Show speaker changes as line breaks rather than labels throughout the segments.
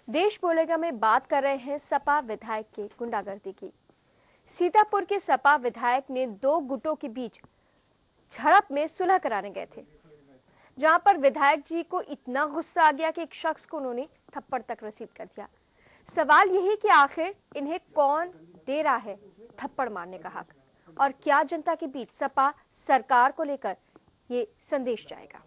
देश बोलेगा में बात कर रहे हैं सपा विधायक की गुंडागर्दी की। सीतापुर के सपा विधायक ने दो गुटों के बीच झड़प में सुलह कराने गए थे, जहां पर विधायक जी को इतना गुस्सा आ गया कि एक शख्स को उन्होंने थप्पड़ तक रसीद कर दिया। सवाल यही कि आखिर इन्हें कौन दे रहा है थप्पड़ मारने का हक, और क्या जनता के बीच सपा सरकार को लेकर ये संदेश जाएगा।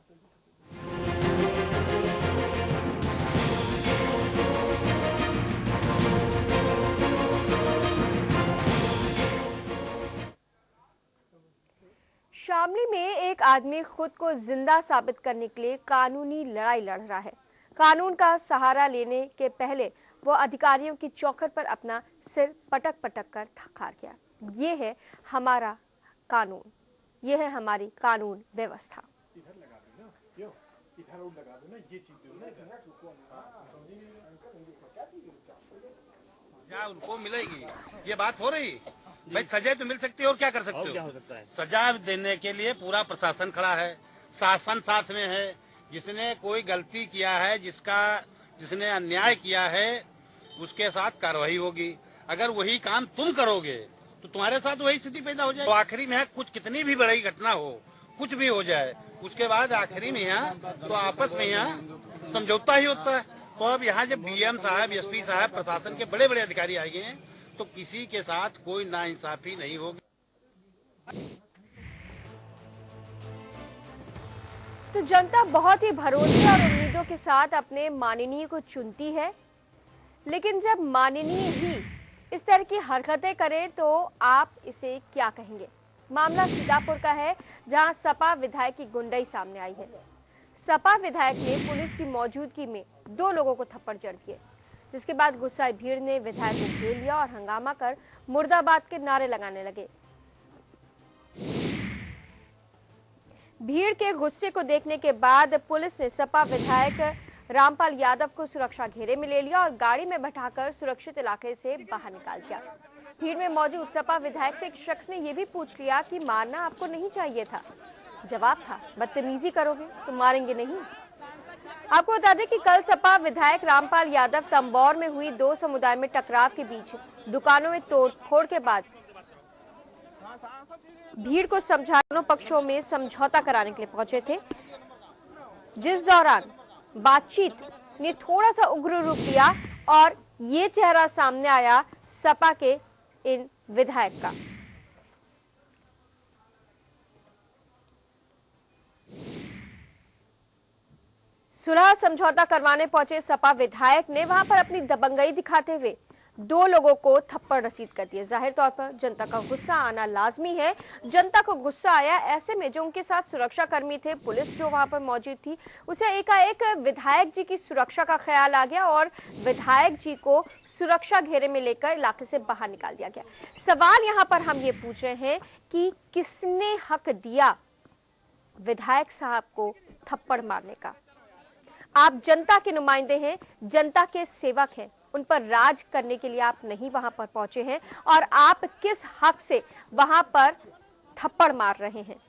शामली में एक आदमी खुद को जिंदा साबित करने के लिए कानूनी लड़ाई लड़ रहा है। कानून का सहारा लेने के पहले वो अधिकारियों की चौखट पर अपना सिर पटक पटक कर हार गया। ये है हमारा कानून, ये है हमारी कानून व्यवस्था।
इधर लगा दो ना, इधर और लगा दो ना, ये चीज दो ना,
क्या उनको मिलेगी? ये बात हो रही भाई, सजा तो मिल सकती है और क्या कर सकते हो?
क्या हो सकता है?
सजा देने के लिए पूरा प्रशासन खड़ा है, शासन साथ में है। जिसने कोई गलती किया है, जिसने अन्याय किया है, उसके साथ कार्रवाई होगी। अगर वही काम तुम करोगे तो तुम्हारे साथ वही स्थिति पैदा हो जाएगी। तो आखिरी में कुछ कितनी भी बड़ी घटना हो, कुछ भी हो जाए, उसके बाद आखिरी में यहाँ तो आपस में यहाँ समझौता ही होता है। तो अब यहाँ जब डीएम साहब, एसपी साहब, प्रशासन के बड़े बड़े अधिकारी आए हैं, तो किसी के साथ कोई नाइंसाफी नहीं होगी।
तो जनता बहुत ही भरोसे और उम्मीदों के साथ अपने माननीय को चुनती है, लेकिन जब माननीय ही इस तरह की हरकतें करें तो आप इसे क्या कहेंगे। मामला सीतापुर का है, जहां सपा विधायक की गुंडई सामने आई है। सपा विधायक ने पुलिस की मौजूदगी में दो लोगों को थप्पड़ जड़ दिए, जिसके बाद गुस्साई भीड़ ने विधायक को घेर लिया और हंगामा कर मुर्दाबाद के नारे लगाने लगे। भीड़ के गुस्से को देखने के बाद पुलिस ने सपा विधायक रामपाल यादव को सुरक्षा घेरे में ले लिया और गाड़ी में बैठाकर सुरक्षित इलाके से बाहर निकाल दिया। भीड़ में मौजूद सपा विधायक से एक शख्स ने यह भी पूछ लिया कि मारना आपको नहीं चाहिए था। जवाब था, बदतमीजी करोगे तो मारेंगे नहीं। आपको बता दें कि कल सपा विधायक रामपाल यादव तंबौर में हुई दो समुदाय में टकराव के बीच दुकानों में तोड़फोड़ के बाद भीड़ को दोनों पक्षों में समझौता कराने के लिए पहुंचे थे, जिस दौरान बातचीत ने थोड़ा सा उग्र रूप लिया और ये चेहरा सामने आया सपा के इन विधायक का। सुलह समझौता करवाने पहुंचे सपा विधायक ने वहां पर अपनी दबंगई दिखाते हुए दो लोगों को थप्पड़ रसीद कर दिए। जाहिर तौर पर जनता का गुस्सा आना लाजमी है। जनता को गुस्सा आया, ऐसे में जो उनके साथ सुरक्षा कर्मी थे, पुलिस जो वहां पर मौजूद थी, उसे एकाएक विधायक जी की सुरक्षा का ख्याल आ गया और विधायक जी को सुरक्षा घेरे में लेकर इलाके से बाहर निकाल दिया गया। सवाल यहां पर हम ये पूछ रहे हैं कि किसने हक दिया विधायक साहब को थप्पड़ मारने का। आप जनता के नुमाइंदे हैं, जनता के सेवक हैं, उन पर राज करने के लिए आप नहीं वहां पर पहुंचे हैं, और आप किस हक से वहां पर थप्पड़ मार रहे हैं।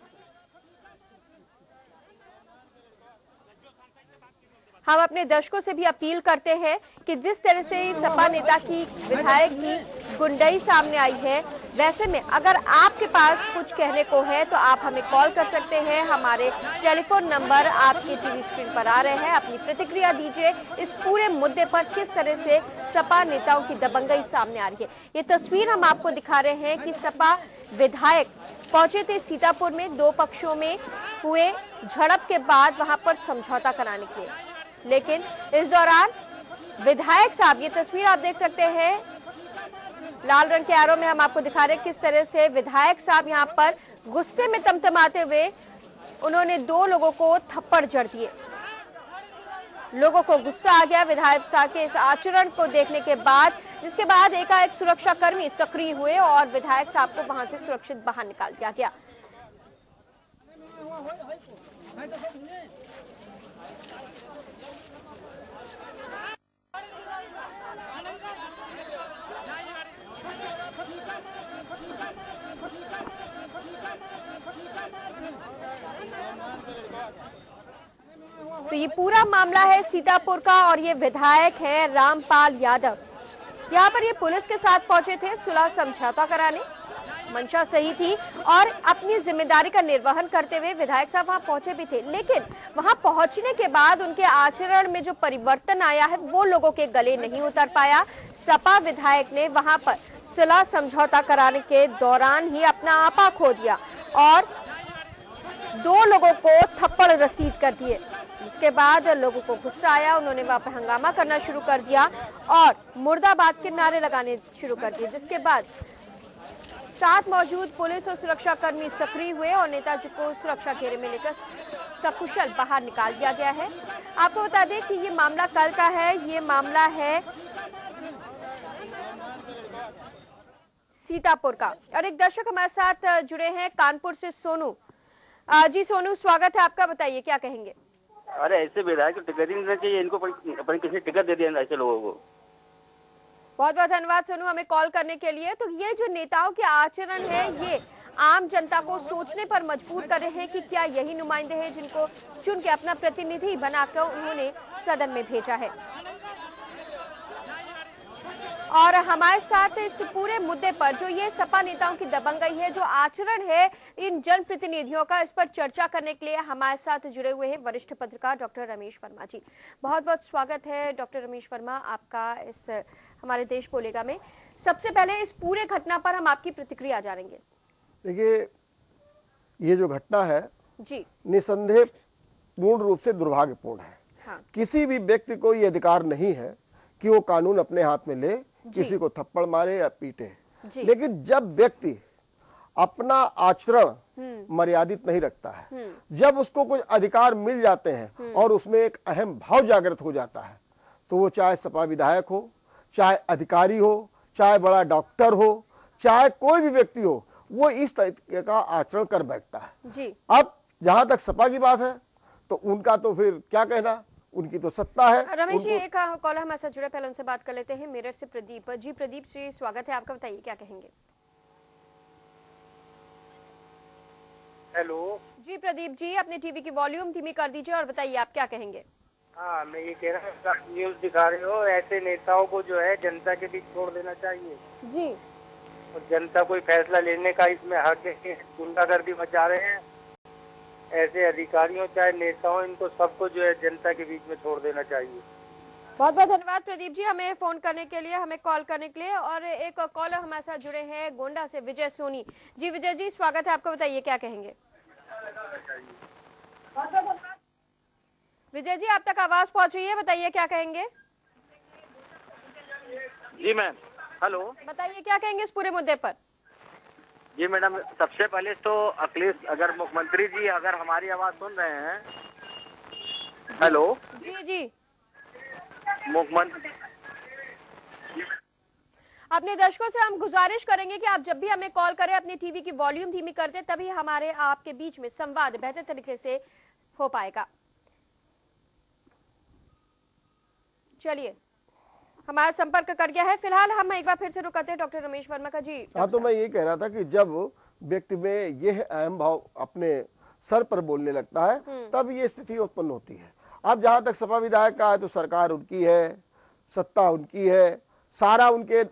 हम अपने दर्शकों से भी अपील करते हैं कि जिस तरह से सपा नेता की विधायक की गुंडई सामने आई है, वैसे में अगर आपके पास कुछ कहने को है तो आप हमें कॉल कर सकते हैं। हमारे टेलीफोन नंबर आपकी टीवी स्क्रीन पर आ रहे हैं। अपनी प्रतिक्रिया दीजिए इस पूरे मुद्दे पर, किस तरह से सपा नेताओं की दबंगई सामने आ रही है। ये तस्वीर हम आपको दिखा रहे हैं कि सपा विधायक पहुंचे थे सीतापुर में, दो पक्षों में हुए झड़प के बाद वहां पर समझौता कराने के लिए, लेकिन इस दौरान विधायक साहब, ये तस्वीर आप देख सकते हैं, लाल रंग के एरो में हम आपको दिखा रहे हैं किस तरह से विधायक साहब यहां पर गुस्से में तमतमाते हुए उन्होंने दो लोगों को थप्पड़ जड़ दिए। लोगों को गुस्सा आ गया विधायक साहब के इस आचरण को देखने के बाद, जिसके बाद एकाएक सुरक्षा कर्मी सक्रिय हुए और विधायक साहब को वहां से सुरक्षित बाहर निकाल दिया गया। तो ये पूरा मामला है सीतापुर का और ये विधायक है रामपाल यादव। यहाँ पर ये पुलिस के साथ पहुंचे थे सुलह समझौता कराने, मंशा सही थी और अपनी जिम्मेदारी का निर्वहन करते हुए विधायक साहब वहां पहुंचे भी थे। लेकिन वहां पहुंचने के बाद उनके आचरण में जो परिवर्तन आया है वो लोगों के गले नहीं उतर पाया। सपा विधायक ने वहां पर सुलह समझौता कराने के दौरान ही अपना आपा खो दिया और 2 लोगों को थप्पड़ रसीद कर दिए। इसके बाद लोगों को गुस्सा आया, उन्होंने वहां पर हंगामा करना शुरू कर दिया और मुर्दाबाद के नारे लगाने शुरू कर दिए, जिसके बाद साथ मौजूद पुलिस और सुरक्षाकर्मी सक्रिय हुए और नेताजी को सुरक्षा घेरे में लेकर सकुशल बाहर निकाल दिया गया है। आपको बता दें कि ये मामला कल का है, ये मामला है सीतापुर का। और एक दर्शक हमारे साथ जुड़े हैं कानपुर से, सोनू जी। सोनू, स्वागत है आपका, बताइए क्या कहेंगे।
अरे ऐसे विधायक को टिकट ही नहीं देना चाहिए, इनको पर किसी टिकट दे दिया ऐसे लोगों को।
बहुत बहुत धन्यवाद सोनू हमें कॉल करने के लिए। तो ये जो नेताओं के आचरण है ये आम जनता को सोचने पर मजबूर कर रहे हैं कि क्या यही नुमाइंदे हैं जिनको चुन के अपना प्रतिनिधि बनाकर उन्होंने सदन में भेजा है। और हमारे साथ इस पूरे मुद्दे पर जो ये सपा नेताओं की दबंगई है, जो आचरण है इन जनप्रतिनिधियों का, इस पर चर्चा करने के लिए हमारे साथ जुड़े हुए हैं वरिष्ठ पत्रकार डॉक्टर रमेश वर्मा जी। बहुत बहुत स्वागत है डॉक्टर रमेश वर्मा आपका इस हमारे देश बोलेगा में। सबसे पहले इस पूरे घटना पर हम आपकी प्रतिक्रिया जानेंगे।
देखिए, ये जो घटना है
जी
निसंदेह पूर्ण रूप से दुर्भाग्यपूर्ण है।
हाँ।
किसी भी व्यक्ति को ये अधिकार नहीं है कि वो कानून अपने हाथ में ले, किसी को थप्पड़ मारे या पीटे। लेकिन जब व्यक्ति अपना आचरण मर्यादित नहीं रखता है, जब उसको कुछ अधिकार मिल जाते हैं और उसमें एक अहम भाव जागृत हो जाता है, तो वो चाहे सपा विधायक हो, चाहे अधिकारी हो, चाहे बड़ा डॉक्टर हो, चाहे कोई भी व्यक्ति हो, वो इस तरीके का आचरण कर बैठता है।
जी।
अब जहां तक सपा की बात है तो उनका तो फिर क्या कहना, उनकी तो सत्ता है।
रमेश जी, एक कॉलर हमारे साथ जुड़े, पहले उनसे बात कर लेते हैं। मेरठ से प्रदीप जी। प्रदीप जी, स्वागत है आपका, बताइए क्या कहेंगे।
हेलो
जी प्रदीप जी, अपने टीवी की वॉल्यूम धीमी कर दीजिए और बताइए आप क्या कहेंगे।
हाँ, मैं ये कह रहा हूँ, न्यूज दिखा रहे हो, ऐसे नेताओं को जो है जनता के बीच छोड़ देना चाहिए
जी।
और जनता कोई फैसला लेने का इसमें हक है। गुंडागर्दी मचा रहे हैं ऐसे अधिकारियों चाहे नेताओं, इनको सबको जो है जनता के बीच में छोड़ देना चाहिए।
बहुत बहुत धन्यवाद प्रदीप जी हमें फोन करने के लिए, हमें कॉल करने के लिए। और एक कॉलर हमारे साथ जुड़े हैं गोंडा से, विजय सोनी जी। विजय जी, स्वागत है आपका, बताइए क्या कहेंगे। विजय जी, आप तक आवाज पहुंच रही है, बताइए क्या कहेंगे।
जी मैम, हेलो,
बताइए क्या कहेंगे इस पूरे मुद्दे पर।
जी मैडम, सबसे पहले तो अखिलेश, अगर मुख्यमंत्री जी अगर हमारी आवाज सुन रहे हैं, हेलो
जी जी,
मुख्यमंत्री,
अपने दर्शकों से हम गुजारिश करेंगे कि आप जब भी हमें कॉल करें अपनी टीवी की वॉल्यूम धीमी कर दें, तभी हमारे आपके बीच में संवाद बेहतर तरीके से हो पाएगा। चलिए, हमारा संपर्क कर गया है। फिलहाल हम एक बार फिर से रुकाते हैं डॉक्टर रमेश वर्मा का। जी
हाँ, तो मैं ये कह रहा था कि जब व्यक्ति में यह अहम भाव अपने सर पर बोलने लगता है तब ये स्थिति उत्पन्न होती है। अब जहां तक सपा विधायक का है तो सरकार उनकी है, सत्ता उनकी है, सारा उनके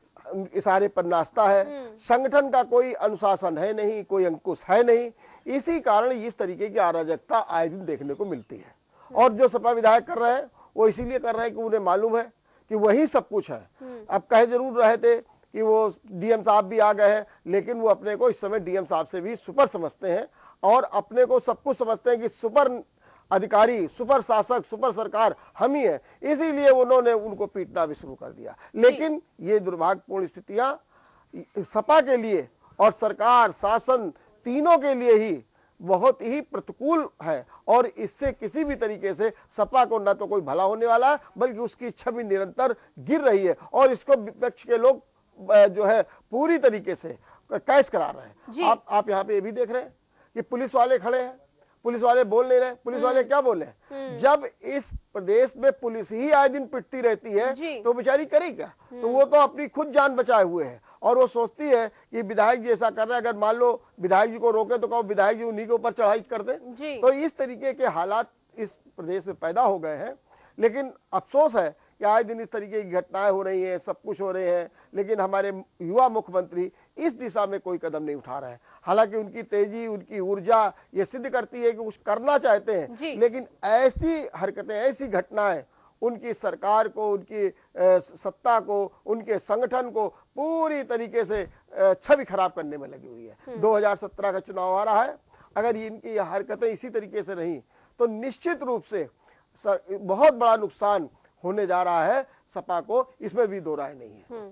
इशारे पर नाचता है, संगठन का कोई अनुशासन है नहीं, कोई अंकुश है नहीं। इसी कारण इस तरीके की अराजकता आए दिन देखने को मिलती है। और जो सपा विधायक कर रहे हैं वो इसीलिए कर रहे हैं कि उन्हें मालूम है कि वही सब कुछ है। अब कहे जरूर रहे थे कि वो डीएम साहब भी आ गए हैं, लेकिन वो अपने को इस समय डीएम साहब से भी सुपर समझते हैं और अपने को सब कुछ समझते हैं कि सुपर अधिकारी, सुपर शासक, सुपर सरकार हम ही है। इसीलिए उन्होंने उनको पीटना भी शुरू कर दिया। लेकिन ये दुर्भाग्यपूर्ण स्थितियां सपा के लिए और सरकार, शासन तीनों के लिए ही बहुत ही प्रतिकूल है और इससे किसी भी तरीके से सपा को न तो कोई भला होने वाला है, बल्कि उसकी छवि निरंतर गिर रही है और इसको विपक्ष के लोग जो है पूरी तरीके से कैश करा रहे हैं। आप यहाँ पे ये भी देख रहे हैं कि पुलिस वाले खड़े हैं, पुलिस वाले बोल नहीं रहे। पुलिस वाले क्या बोले? जब इस प्रदेश में पुलिस ही आए दिन पिटती रहती है तो बेचारी करेगी क्या? तो वो तो अपनी खुद जान बचाए हुए है और वो सोचती है कि विधायक जी ऐसा कर रहे हैं, अगर मान लो विधायक जी को रोके तो कहो विधायक जी उन्हीं के ऊपर चढ़ाई कर दे। तो इस तरीके के हालात इस प्रदेश में पैदा हो गए हैं। लेकिन अफसोस है कि आए दिन इस तरीके की घटनाएं हो रही हैं, सब कुछ हो रहे हैं, लेकिन हमारे युवा मुख्यमंत्री इस दिशा में कोई कदम नहीं उठा रहे हैं। हालांकि उनकी तेजी, उनकी ऊर्जा ये सिद्ध करती है कि कुछ करना चाहते हैं, लेकिन ऐसी हरकतें, ऐसी घटनाएं उनकी सरकार को, उनकी सत्ता को, उनके संगठन को पूरी तरीके से छवि खराब करने में लगी हुई है। 2017 का चुनाव आ रहा है, अगर इनकी ये हरकतें इसी तरीके से रही तो निश्चित रूप से बहुत बड़ा नुकसान होने जा रहा है सपा को, इसमें भी दो राय नहीं है।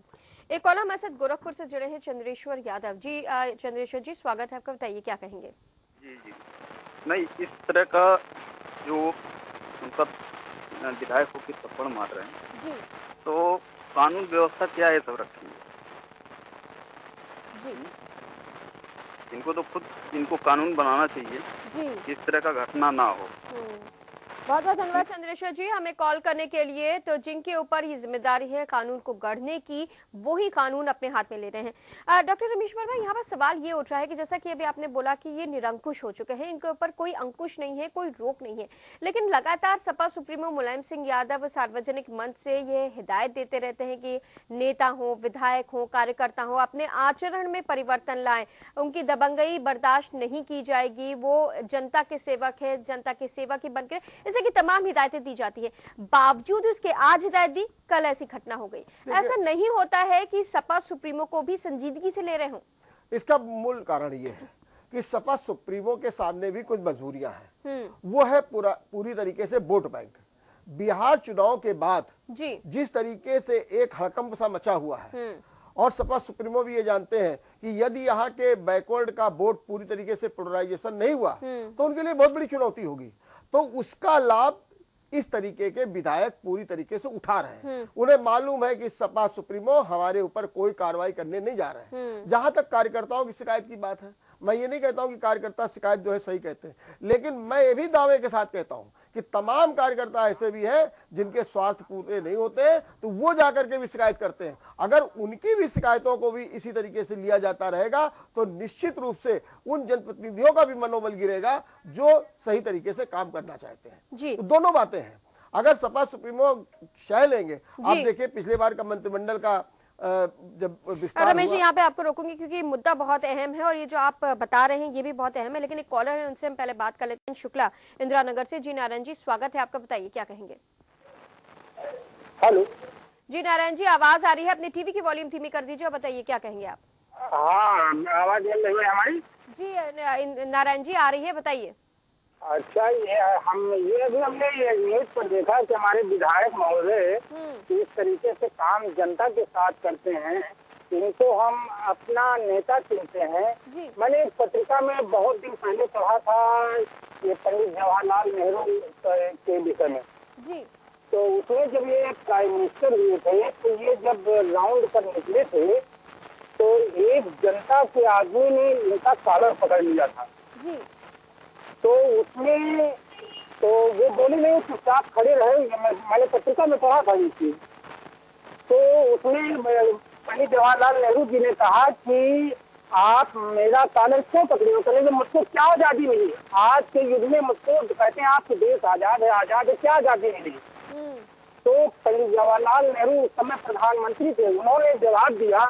एक कॉलर हमारे साथ गोरखपुर से जुड़े हैं चंद्रेश्वर यादव जी। चंद्रेश्वर जी, स्वागत है आपका, बताइए क्या कहेंगे।
जी नहीं, इस तरह का जो उनका विधायक होकर थप्पड़ मार रहे हैं
जी,
तो कानून व्यवस्था क्या है सब रखेंगे
जी।
इनको तो खुद इनको कानून बनाना चाहिए
जी,
इस तरह का घटना ना हो।
बहुत बहुत धन्यवाद चंद्रेश्वर जी हमें कॉल करने के लिए। तो जिनके ऊपर ये जिम्मेदारी है कानून को गढ़ने की, वो ही कानून अपने हाथ में ले रहे हैं। डॉक्टर रमेश वर्मा, यहाँ पर सवाल ये उठ रहा है कि जैसा कि अभी आपने बोला कि ये निरंकुश हो चुके हैं, इनके ऊपर कोई अंकुश नहीं है, कोई रोक नहीं है, लेकिन लगातार सपा सुप्रीमो मुलायम सिंह यादव सार्वजनिक मंच से ये हिदायत देते रहते हैं कि नेता हो, विधायक हो, कार्यकर्ता हो, अपने आचरण में परिवर्तन लाएं, उनकी दबंगई बर्दाश्त नहीं की जाएगी, वो जनता के सेवक है, जनता की सेवा की बनकर की तमाम हिदायतें दी जाती है। बावजूद उसके आज हिदायत दी, कल ऐसी घटना हो गई। ऐसा नहीं होता है कि सपा सुप्रीमो को भी संजीदगी से ले रहे हो?
इसका मूल कारण ये है कि सपा सुप्रीमो के सामने भी कुछ मजबूरियां हैं। वो है पूरी तरीके से वोट बैंक। बिहार चुनाव के बाद जिस तरीके से एक हड़कंप सा मचा हुआ है, और सपा सुप्रीमो भी ये जानते हैं कि यदि यहाँ के बैकवर्ड का वोट पूरी तरीके से पोलराइजेशन नहीं हुआ तो उनके लिए बहुत बड़ी चुनौती होगी। तो उसका लाभ इस तरीके के विधायक पूरी तरीके से उठा रहे हैं। उन्हें मालूम है कि सपा सुप्रीमो हमारे ऊपर कोई कार्रवाई करने नहीं जा रहे हैं। जहां तक कार्यकर्ताओं की शिकायत की बात है, मैं ये नहीं कहता हूं कि कार्यकर्ता शिकायत जो है सही कहते हैं, लेकिन मैं ये भी दावे के साथ कहता हूं कि तमाम कार्यकर्ता ऐसे भी हैं जिनके स्वार्थ पूरे नहीं होते, तो वो जाकर के भी शिकायत करते हैं। अगर उनकी भी शिकायतों को भी इसी तरीके से लिया जाता रहेगा तो निश्चित रूप से उन जनप्रतिनिधियों का भी मनोबल गिरेगा जो सही तरीके से काम करना चाहते हैं। तो दोनों बातें हैं। अगर सपा सुप्रीमो शह लेंगे, आप देखिए पिछले बार का मंत्रिमंडल का जब विस्तार
रमेश जी, यहाँ पे आपको रोकूंगी क्योंकि मुद्दा बहुत अहम है और ये जो आप बता रहे हैं ये भी बहुत अहम है, लेकिन एक कॉलर है, उनसे हम पहले बात कर लेते हैं। शुक्ला, इंदिरा नगर से। जी नारायण जी, स्वागत है आपका, बताइए क्या कहेंगे।
हेलो
जी नारायण जी, आवाज आ रही है, अपनी टीवी की वॉल्यूम धीमी कर दीजिए और बताइए क्या कहेंगे आप।
हाँ, आवाज मिल रही है हमारी?
जी नारायण जी, आ रही है, बताइए।
अच्छा, ये अभी हमने न्यूज पर देखा कि हमारे विधायक महोदय इस तरीके से काम जनता के साथ करते हैं, इनको हम अपना नेता चुनते हैं। मैंने एक पत्रिका में बहुत दिन पहले पढ़ा था ये पंडित जवाहरलाल नेहरू के विषय में। तो उसमें जब ये प्राइम मिनिस्टर हुए थे तो ये जब राउंड पर निकले थे तो एक जनता के आदमी ने इनका कॉलर पकड़ लिया था। तो उसमें तो वो बोले नहीं, चुपचाप खड़े रहे। मैंने पत्रिका में पढ़ा था ये चीज। तो उसमें पंडित जवाहरलाल नेहरू जी ने कहा कि आप मेरा कॉलर क्यों पकड़े हो? कहेंगे मुझको क्या आजादी मिली? आज के युग में मुझको कहते हैं आपके देश आजाद है, क्या आजादी मिली? तो पंडित जवाहरलाल नेहरू उस समय प्रधानमंत्री थे, उन्होंने जवाब दिया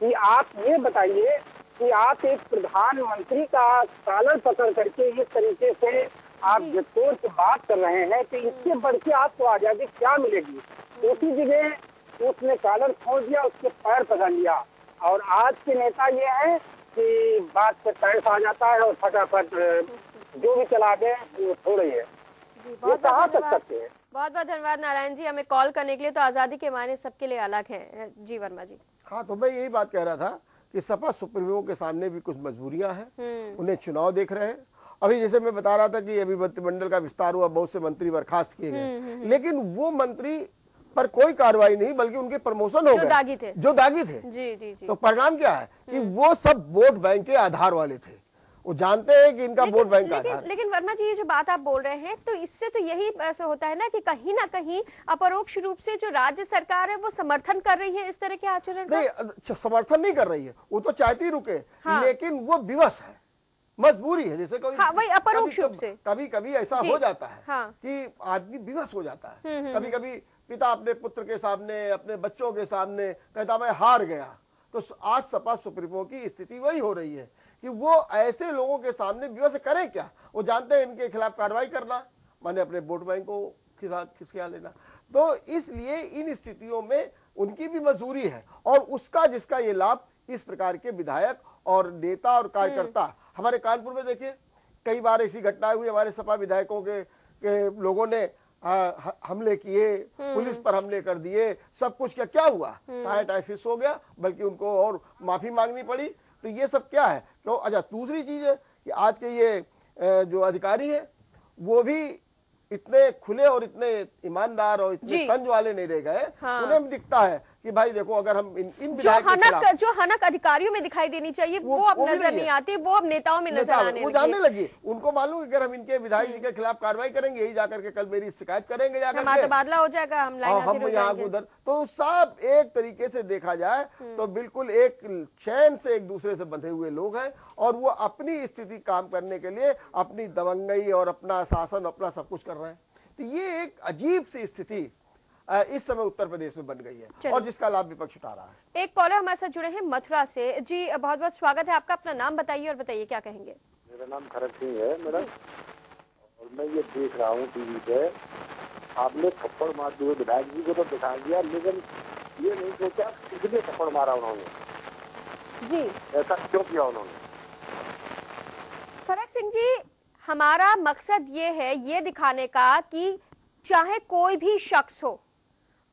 कि आप ये बताइए कि आप एक प्रधानमंत्री का कॉलर पकड़ करके इस तरीके से आप जतोड़ से बात कर रहे हैं कि इससे बढ़ के आपको आजादी क्या मिलेगी? उसी जगह उसने कॉलर छोड़ दिया, उसके पैर पकड़ लिया। और आज के नेता ये है कि बात पे पैर आ जाता है और फटाफट जो भी चला दे वो थोड़े है।
बहुत बहुत धन्यवाद नारायण जी हमें कॉल करने के लिए। तो आजादी के मायने सबके लिए अलग है। जी वर्मा जी।
हाँ, तो मैं यही बात कह रहा था कि सपा सुप्रीमो के सामने भी कुछ मजबूरियां हैं, उन्हें चुनाव देख रहे हैं। अभी जैसे मैं बता रहा था कि अभी मंत्रिमंडल का विस्तार हुआ, बहुत से मंत्री बर्खास्त किए गए, लेकिन वो मंत्री पर कोई कार्रवाई नहीं, बल्कि उनके प्रमोशन हो गए जो दागी थे।
जी।
तो परिणाम क्या है कि वो सब वोट बैंक के आधार वाले थे, वो जानते हैं कि इनका वोट बैंक का आधार।
लेकिन वर्मा जी, ये जो बात आप बोल रहे हैं तो इससे तो यही ऐसा होता है ना कि कहीं ना कहीं अपरोक्ष रूप से जो राज्य सरकार है वो समर्थन कर रही है इस तरह के आचरण का।
नहीं, समर्थन नहीं कर रही है, वो तो चाहती रुके, लेकिन वो विवश है। मजबूरी है, जैसे कभी
वही अपरोक्ष रूप से
कभी कभी ऐसा हो जाता है
हाँ।
कि आदमी विवश हो जाता है। कभी कभी पिता अपने पुत्र के सामने, अपने बच्चों के सामने कहता मैं हार गया। तो आज सपा सुप्रीमो की स्थिति वही हो रही है कि वो ऐसे लोगों के सामने विवश करें क्या। वो जानते हैं इनके खिलाफ कार्रवाई करना माने अपने वोट बैंक को खिसका लेना। तो इसलिए इन स्थितियों में उनकी भी मजबूरी है और उसका जिसका ये लाभ इस प्रकार के विधायक और नेता और कार्यकर्ता। हमारे कानपुर में देखिए कई बार ऐसी घटनाएं हुई, हमारे सपा विधायकों के लोगों ने हमले किए, पुलिस पर हमले कर दिए, सब कुछ क्या हुआ, टाई फिश हो गया, बल्कि उनको और माफी मांगनी पड़ी। तो ये सब क्या है। तो अच्छा, दूसरी चीज है कि आज के ये जो अधिकारी हैं वो भी इतने खुले और इतने ईमानदार और इतने तंज वाले नहीं रह गए। हाँ। उन्हें भी दिखता है कि भाई देखो अगर हम इन
जो हनक अधिकारियों में दिखाई देनी चाहिए वो अब नजर नहीं आती, वो अब नेताओं में नजर आने लगी।
वो जानने लगी, उनको मालूम है अगर हम इनके विधायक जी के खिलाफ कार्रवाई करेंगे, यही जाकर के कल मेरी शिकायत करेंगे, जाकर
तबादला हो जाएगा, हम
यहाँ उधर। तो सब एक तरीके से देखा जाए तो बिल्कुल एक चैन से एक दूसरे से बंधे हुए लोग हैं और वो अपनी स्थिति काम करने के लिए अपनी दबंगई और अपना शासन अपना सब कुछ कर रहे हैं। तो ये एक अजीब सी स्थिति इस समय उत्तर प्रदेश में बन गई है और जिसका लाभ विपक्ष उठा रहा है।
एक कॉलर हमारे साथ जुड़े हैं मथुरा से। जी बहुत बहुत स्वागत है आपका, अपना नाम बताइए और बताइए क्या कहेंगे।
मेरा नाम खरक सिंह है मैडम, और मैं ये देख रहा हूँ टीवी पे आपने थप्पड़ मार दिए विधायक जी को तो दिखा दिया, लेकिन ये नहीं सोचा किसने थप्पड़ मारा उन्होंने जी, ऐसा क्यों किया उन्होंने।
खरक सिंह जी, हमारा मकसद ये है ये दिखाने का कि चाहे कोई भी शख्स हो,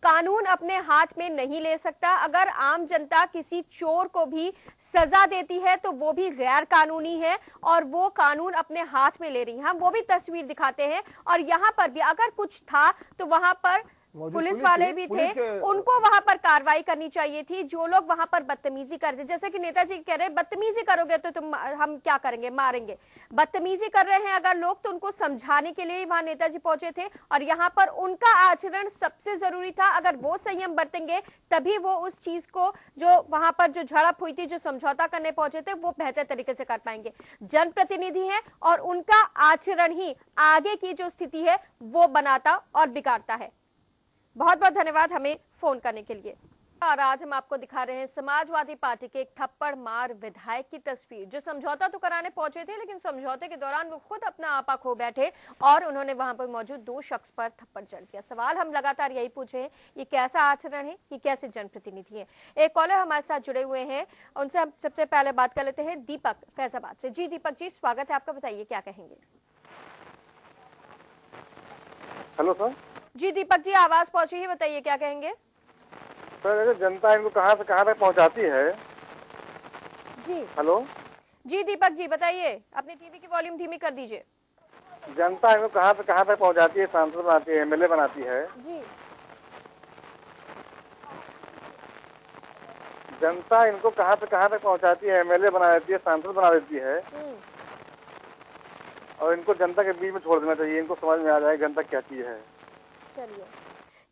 कानून अपने हाथ में नहीं ले सकता। अगर आम जनता किसी चोर को भी सजा देती है तो वो भी गैर कानूनी है और वो कानून अपने हाथ में ले रही है। हम वो भी तस्वीर दिखाते हैं और यहाँ पर भी अगर कुछ था तो वहां पर पुलिस वाले भी थे, उनको वहां पर कार्रवाई करनी चाहिए थी। जो लोग वहां पर बदतमीजी कर रहे, जैसे कि नेताजी कह रहे हैं बदतमीजी करोगे तो तुम हम क्या करेंगे, मारेंगे। बदतमीजी कर रहे हैं अगर लोग तो उनको समझाने के लिए वहां नेताजी पहुंचे थे और यहाँ पर उनका आचरण सबसे जरूरी था। अगर वो संयम बरतेंगे तभी वो उस चीज को जो वहां पर जो झड़प हुई थी, जो समझौता करने पहुंचे थे, वो बेहतर तरीके से कर पाएंगे। जनप्रतिनिधि है और उनका आचरण ही आगे की जो स्थिति है वो बनाता और बिगाड़ता है। बहुत बहुत धन्यवाद हमें फोन करने के लिए। और आज हम आपको दिखा रहे हैं समाजवादी पार्टी के एक थप्पड़ मार विधायक की तस्वीर, जो समझौता तो कराने पहुंचे थे लेकिन समझौते के दौरान वो खुद अपना आपा खो बैठे और उन्होंने वहां पर मौजूद दो शख्स पर थप्पड़ जड़ दिया। सवाल हम लगातार यही पूछे हैं, ये कैसा आचरण है, ये कैसे जनप्रतिनिधि है। एक कॉलर हमारे साथ जुड़े हुए हैं, उनसे हम सबसे पहले बात कर लेते हैं दीपक फैजाबाद से। जी दीपक जी, स्वागत है आपका, बताइए क्या कहेंगे।
Hello sir.
जी दीपक जी, आवाज पहुंची है, बताइए क्या कहेंगे।
सर जनता इनको कहाँ से कहाँ तक पहुँचाती है।
जी
हेलो।
जी दीपक जी बताइए, अपनी टीवी की वॉल्यूम धीमी कर दीजिए।
जनता इनको कहाँ से कहाँ तक पहुँचाती है, सांसद बनाती है, एमएलए बनाती है
जी।
जनता इनको कहाँ से कहाँ तक पहुँचाती है, एमएलए बना देती है, सांसद बना देती है और इनको जनता के बीच में छोड़ देना चाहिए। इनको समझ में आ जाए जनता क्या चीज है।
चलिए,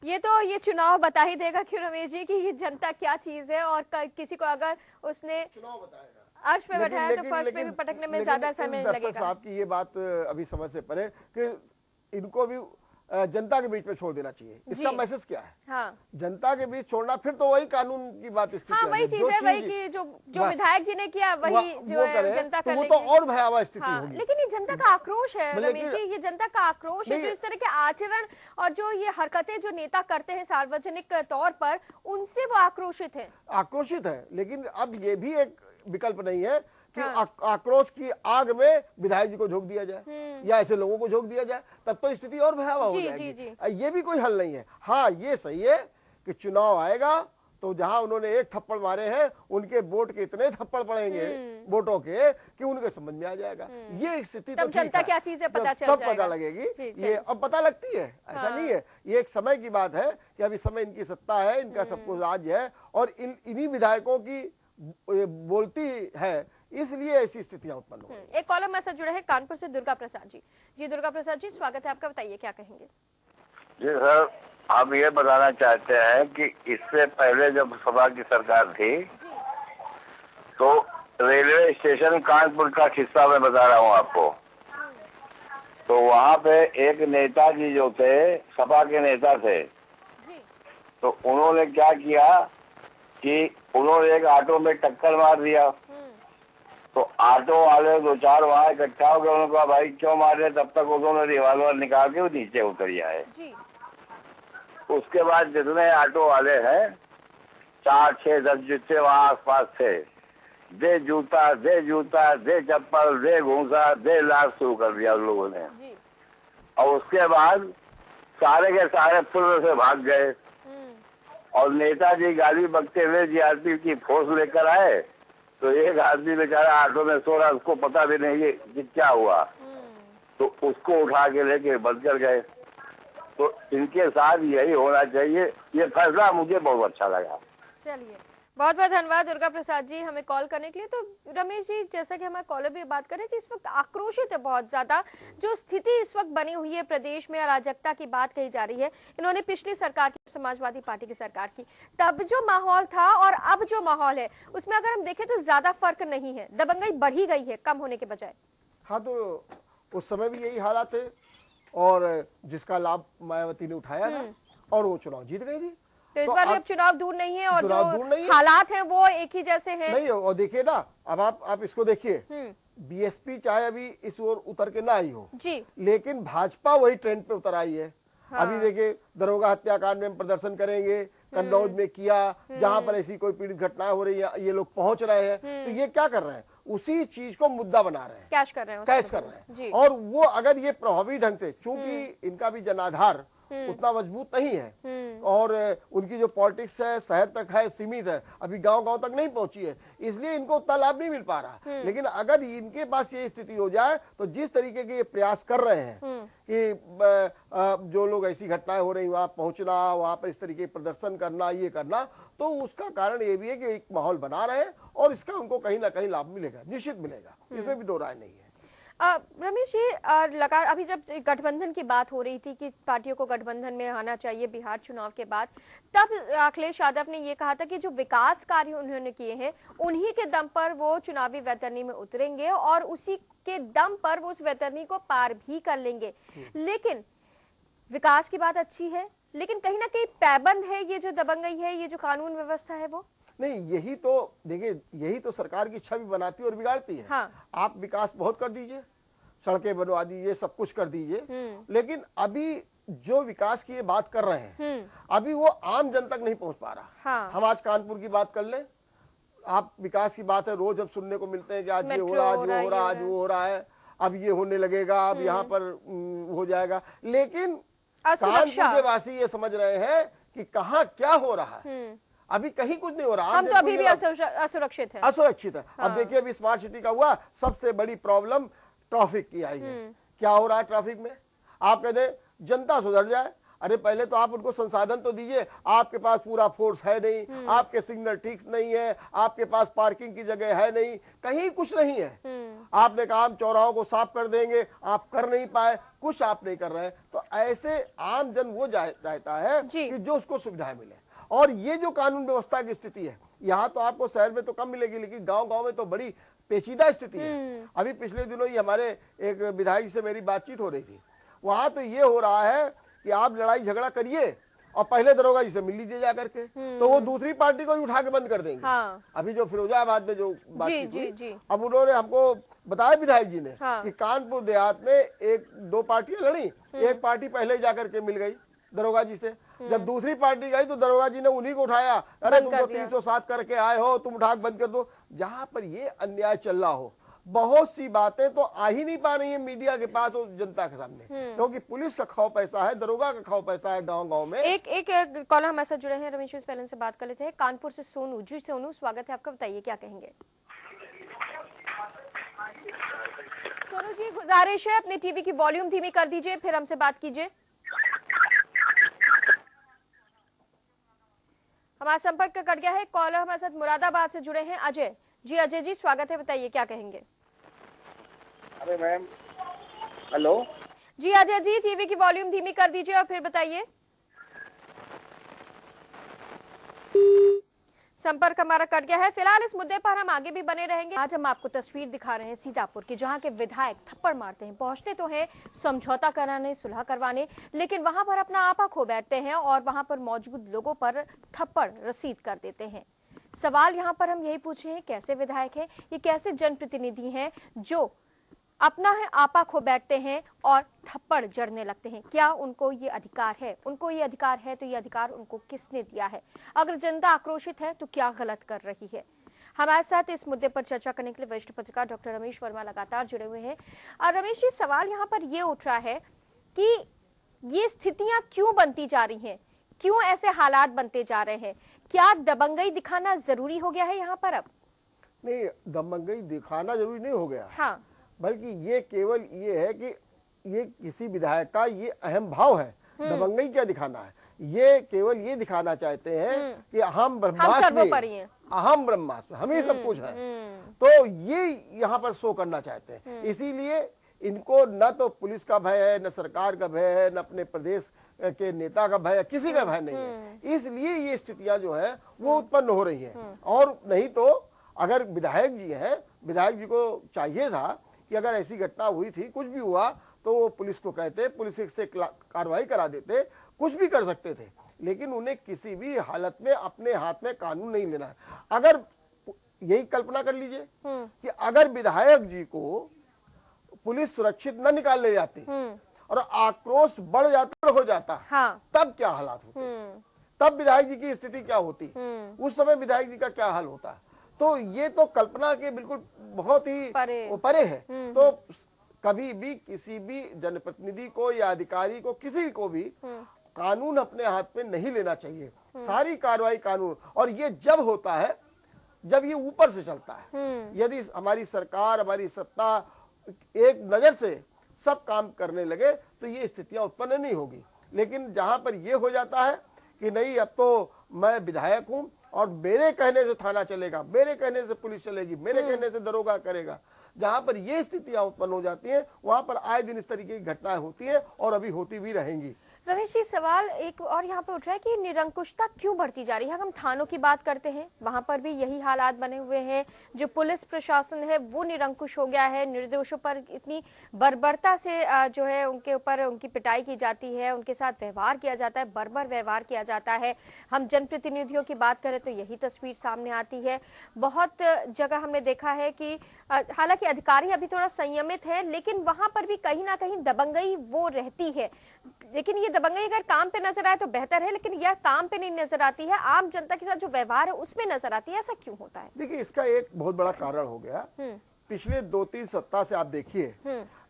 ये चुनाव बता ही देगा क्यों रमेश जी कि ये जनता क्या चीज है, और किसी को अगर उसने
चुनाव बताएगा
अर्श पे बैठाया तो फर्श पे भी पटकने में ज्यादा समय लगेगा।
आपकी ये बात अभी समझ से परे कि इनको भी जनता के बीच में छोड़ देना चाहिए, इसका मैसेज क्या है।
हाँ।
जनता के बीच छोड़ना, फिर तो वही कानून की बात स्थिति
हाँ, वही चीज है, वही कि जो विधायक जी ने किया वही जो है जनता कर
लेगी, वो तो और भयावह स्थिति होगी।
लेकिन ये जनता का आक्रोश है रमेश जी, ये जनता का आक्रोश है। जो इस तरह के आचरण और जो ये हरकतें जो नेता करते हैं सार्वजनिक तौर पर, उनसे वो आक्रोशित है।
लेकिन अब ये भी एक विकल्प नहीं है कि आक्रोश की आग में विधायक जी को झोंक दिया जाए या ऐसे लोगों को झोंक दिया जाए, तब तो स्थिति और भयावह हो जाएगी। ये भी कोई हल नहीं है। हाँ, ये सही है कि चुनाव आएगा तो जहां उन्होंने एक थप्पड़ मारे हैं उनके वोट के इतने थप्पड़ पड़ेंगे वोटों के कि उनके समझ में आ जाएगा। ये स्थिति तो
जनता क्या चीज है
पता लगेगी। ये अब पता लगती है, ऐसा नहीं है। ये एक समय की बात है कि अभी समय इनकी सत्ता है, इनका सब कुछ राज है और इन्हीं विधायकों की बोलती है, इसलिए ऐसी स्थितियां उत्पन्न हो रही।
एक कॉलर मैसेज जुड़े हैं कानपुर से दुर्गा प्रसाद जी। जी दुर्गा प्रसाद जी, स्वागत है आपका, बताइए क्या कहेंगे।
जी सर, हम ये बताना चाहते हैं कि इससे पहले जब सपा की सरकार थी तो रेलवे स्टेशन कानपुर का किस्सा मैं बता रहा हूँ आपको। तो वहाँ पे एक नेताजी जो थे, सपा के नेता थे, तो उन्होंने क्या किया कि उन्होंने एक ऑटो में टक्कर मार दिया। तो ऑटो वाले 2-4 वहाँ इकट्ठा हो गए। उन्होंने कहा भाई क्यों मार रहे? तब तक उन्होंने रिवॉल्वर निकाल के वो नीचे उतर आए। उसके बाद जितने ऑटो वाले हैं 4, 6, 10 जितने वहाँ आसपास थे, दे जूता, दे चप्पल, दे घूंसा, दे लाश शुरू कर दिया उन लोगों ने। और उसके बाद सारे के सारे पुल से भाग गए और नेताजी गाड़ी बकते हुए जीआरपी की फोर्स लेकर आए। तो एक आदमी बेचारा ऑटो में सो रहा, उसको पता भी नहीं कि क्या हुआ, तो उसको उठा के लेके बंद कर गए। तो इनके साथ यही होना चाहिए। ये फैसला मुझे बहुत अच्छा लगा।
चलिए, बहुत बहुत धन्यवाद दुर्गा प्रसाद जी हमें कॉल करने के लिए। तो रमेश जी, जैसा कि हमारे कॉलर भी बात करें कि इस वक्त आक्रोशित है बहुत ज्यादा जो स्थिति इस वक्त बनी हुई है प्रदेश में, अराजकता की बात कही जा रही है। इन्होंने पिछली सरकार की, समाजवादी पार्टी की सरकार की, तब जो माहौल था और अब जो माहौल है उसमें अगर हम देखें तो ज्यादा फर्क नहीं है, दबंगई बढ़ी गई है कम होने के बजाय।
हाँ, तो उस समय भी यही हालात थे और जिसका लाभ मायावती ने उठाया था और वो चुनाव जीत गई थी।
तो इस बार अब चुनाव दूर नहीं है और जो हालात हैं वो एक ही जैसे हैं।
नहीं, और देखिए ना, अब आप इसको देखिए, बीएसपी चाहे अभी इस ओर उतर के ना आई हो
जी,
लेकिन भाजपा वही ट्रेंड पे उतर आई है। हाँ। अभी देखिए दरोगा हत्याकांड में हम प्रदर्शन करेंगे, कन्नौज में किया, जहां पर ऐसी कोई पीड़ित घटनाएं हो रही है, ये लोग पहुंच रहे हैं। तो ये क्या कर रहे हैं? उसी चीज को मुद्दा बना रहे हैं,
कैश कर रहे हैं।
और वो अगर ये प्रभावी ढंग से, चूंकि इनका भी जनाधार उतना मजबूत नहीं है और उनकी जो पॉलिटिक्स है शहर तक है, सीमित है, अभी गांव-गांव तक नहीं पहुंची है, इसलिए इनको उतना लाभ नहीं मिल पा रहा। लेकिन अगर इनके पास ये स्थिति हो जाए तो जिस तरीके के ये प्रयास कर रहे हैं कि जो लोग ऐसी घटनाएं हो रही वहां पहुंचना, वहां पर इस तरीके प्रदर्शन करना, ये करना, तो उसका कारण ये भी है कि एक माहौल बना रहे और इसका उनको कहीं ना कहीं लाभ मिलेगा, निश्चित मिलेगा, इसमें भी दो राय नहीं है।
रमेश जी, लगा अभी जब गठबंधन की बात हो रही थी कि पार्टियों को गठबंधन में आना चाहिए बिहार चुनाव के बाद, तब अखिलेश यादव ने ये कहा था कि जो विकास कार्य उन्होंने किए हैं उन्हीं के दम पर वो चुनावी वैतरणी में उतरेंगे और उसी के दम पर वो उस वैतरणी को पार भी कर लेंगे। लेकिन विकास की बात अच्छी है, लेकिन कहीं ना कहीं पैबंद है ये जो दबंगई है, ये जो कानून व्यवस्था है वो
नहीं। यही तो देखिए, यही तो सरकार की छवि बनाती है और बिगाड़ती है।
हाँ।
आप विकास बहुत कर दीजिए, सड़कें बनवा दीजिए, सब कुछ कर दीजिए, लेकिन अभी जो विकास की ये बात कर रहे हैं अभी वो आम जन तक नहीं पहुंच पा रहा।
हाँ।
हम आज कानपुर की बात कर लें, आप विकास की बात है, रोज अब सुनने को मिलते हैं कि आज ये हो रहा, आज वो हो रहा, आज वो हो रहा है, अब ये होने लगेगा, अब यहाँ पर हो जाएगा। लेकिन कानपुर के वासी ये समझ रहे हैं कि कहाँ क्या हो रहा है, अभी कहीं कुछ नहीं हो रहा।
हम तो अभी भी असुरक्षित है।
अब देखिए अभी स्मार्ट सिटी का हुआ, सबसे बड़ी प्रॉब्लम ट्रैफिक की आई है। क्या हो रहा है ट्रैफिक में? आप कहते हैं जनता सुधर जाए, अरे पहले तो आप उनको संसाधन तो दीजिए। आपके पास पूरा फोर्स है नहीं, आपके सिग्नल ठीक नहीं है, आपके पास पार्किंग की जगह है नहीं, कहीं कुछ नहीं है। आपने कहा हम चौराहों को साफ कर देंगे, आप कर नहीं पाए, कुछ आप नहीं कर रहे हैं। तो ऐसे आम जन वो चाहता है कि जो उसको सुविधाएं मिले। और ये जो कानून व्यवस्था की स्थिति है, यहाँ तो आपको शहर में तो कम मिलेगी, लेकिन गांव-गांव में तो बड़ी पेचीदा स्थिति है। अभी पिछले दिनों ही हमारे एक विधायक से मेरी बातचीत हो रही थी, वहां तो ये हो रहा है कि आप लड़ाई झगड़ा करिए और पहले दरोगा जी से मिल लीजिए जाकर के, तो वो दूसरी पार्टी को ही उठा के बंद कर देंगे।
हाँ।
अभी जो फिरोजाबाद में जो बातचीत हुई, अब उन्होंने हमको बताया विधायक जी ने कि कानपुर देहात में 1-2 पार्टियां लड़ी, एक पार्टी पहले जाकर के मिल गई दरोगा जी से, जब दूसरी पार्टी गई तो दरोगा जी ने उन्हीं को उठाया, अरे तुम तो 307 करके आए हो, तुम उठा बंद कर दो। जहां पर ये अन्याय चल रहा हो, बहुत सी बातें तो आ ही नहीं पा रही है मीडिया के पास और जनता के सामने, क्योंकि पुलिस का खाओ पैसा है, दरोगा का खाओ पैसा है गांव-गांव में।
एक कॉलर हमारे साथ जुड़े हैं, रमेश पहले से बात कर लेते हैं। कानपुर से सोनू जी। सोनू, स्वागत है आपका, बताइए क्या कहेंगे। सोनू जी, गुजारिश है अपने टीवी की वॉल्यूम धीमी कर दीजिए, फिर हमसे बात कीजिए। हमारा संपर्क कट गया है। कॉलर हमारे साथ मुरादाबाद से जुड़े हैं अजय जी। अजय जी, स्वागत है, बताइए क्या कहेंगे।
अरे मैम, हेलो
जी। अजय जी, टीवी की वॉल्यूम धीमी कर दीजिए और फिर बताइए। संपर्क हमारा कट गया है। फिलहाल इस मुद्दे पर हम आगे भी बने रहेंगे। आज हम आपको तस्वीर दिखा रहे हैं सीतापुर की, जहां के विधायक थप्पड़ मारते हैं। पहुंचते तो हैं समझौता कराने, सुलह करवाने, लेकिन वहां पर अपना आपा खो बैठते हैं और वहां पर मौजूद लोगों पर थप्पड़ रसीद कर देते हैं। सवाल यहां पर हम यही पूछे हैं, कैसे विधायक हैं ये, कैसे जनप्रतिनिधि हैं जो अपना है आपा खो बैठते हैं और थप्पड़ जड़ने लगते हैं? क्या उनको ये अधिकार है? उनको ये अधिकार है तो ये अधिकार उनको किसने दिया है? अगर जनता आक्रोशित है तो क्या गलत कर रही है? हमारे साथ इस मुद्दे पर चर्चा करने के लिए वरिष्ठ पत्रकार डॉक्टर रमेश वर्मा लगातार जुड़े हुए हैं। और रमेश जी, सवाल यहाँ पर ये उठ रहा है कि ये स्थितियां क्यों बनती जा रही हैं, क्यों ऐसे हालात बनते जा रहे हैं? क्या दबंगई दिखाना जरूरी हो गया है यहाँ पर अब?
नहीं, दबंगई दिखाना जरूरी नहीं हो गया।
हाँ,
बल्कि ये केवल ये है कि ये किसी विधायक का ये अहम भाव है। दबंगई क्या दिखाना है? ये केवल ये दिखाना चाहते हैं कि हम ब्रह्मास्त्र में, अहम ब्रह्मास्त्र, हम ही सब कुछ है। तो ये यहाँ पर शो करना चाहते हैं। इसीलिए इनको न तो पुलिस का भय है, न सरकार का भय है, न अपने प्रदेश के नेता का भय है, किसी का भय नहीं है। इसलिए ये स्थितियां जो है वो उत्पन्न हो रही हैं। और नहीं तो अगर विधायक जी हैं, विधायक जी को चाहिए था कि अगर ऐसी घटना हुई थी, कुछ भी हुआ, तो वो पुलिस को कहते, पुलिस से कार्रवाई करा देते, कुछ भी कर सकते थे। लेकिन उन्हें किसी भी हालत में अपने हाथ में कानून नहीं लेना है। अगर यही कल्पना कर लीजिए कि अगर विधायक जी को पुलिस सुरक्षित न निकाल ले जाती और आक्रोश बढ़ जाता हो जाता, हाँ, तब क्या हालात होते? तब विधायक जी की स्थिति क्या होती? उस समय विधायक जी का क्या हाल होता? तो ये तो कल्पना के बिल्कुल बहुत ही परे है। तो कभी भी किसी भी जनप्रतिनिधि को या अधिकारी को, किसी को भी कानून अपने हाथ में नहीं लेना चाहिए। सारी कार्रवाई कानून, और ये जब होता है जब ये ऊपर से चलता है। यदि हमारी सरकार, हमारी सत्ता एक नजर से सब काम करने लगे तो ये स्थितियां उत्पन्न नहीं होगी। लेकिन जहां पर ये हो जाता है कि नहीं, अब तो मैं विधायक हूं और मेरे कहने से थाना चलेगा, मेरे कहने से पुलिस चलेगी, मेरे कहने से दरोगा करेगा, जहां पर ये स्थितियां उत्पन्न हो जाती हैं, वहां पर आए दिन इस तरीके की घटनाएं होती हैं और अभी होती भी रहेंगी।
रमेश जी, सवाल एक और यहाँ पे उठ रहा है कि निरंकुशता क्यों बढ़ती जा रही है? हम थानों की बात करते हैं, वहां पर भी यही हालात बने हुए हैं। जो पुलिस प्रशासन है वो निरंकुश हो गया है। निर्दोषों पर इतनी बर्बरता से जो है उनके ऊपर उनकी पिटाई की जाती है, उनके साथ व्यवहार किया जाता है, बर्बर व्यवहार किया जाता है। हम जनप्रतिनिधियों की बात करें तो यही तस्वीर सामने आती है। बहुत जगह हमने देखा है कि हालांकि अधिकारी अभी थोड़ा संयमित है, लेकिन वहां पर भी कहीं ना कहीं दबंगई वो रहती है। लेकिन ये दबंगई अगर काम पे नजर आए तो बेहतर है, लेकिन यह काम पे नहीं नजर आती है, आम जनता के साथ जो व्यवहार है उसमें नजर आती है। ऐसा क्यों होता है?
देखिए, इसका एक बहुत बड़ा कारण हो गया, पिछले 2-3 सप्ताह से आप देखिए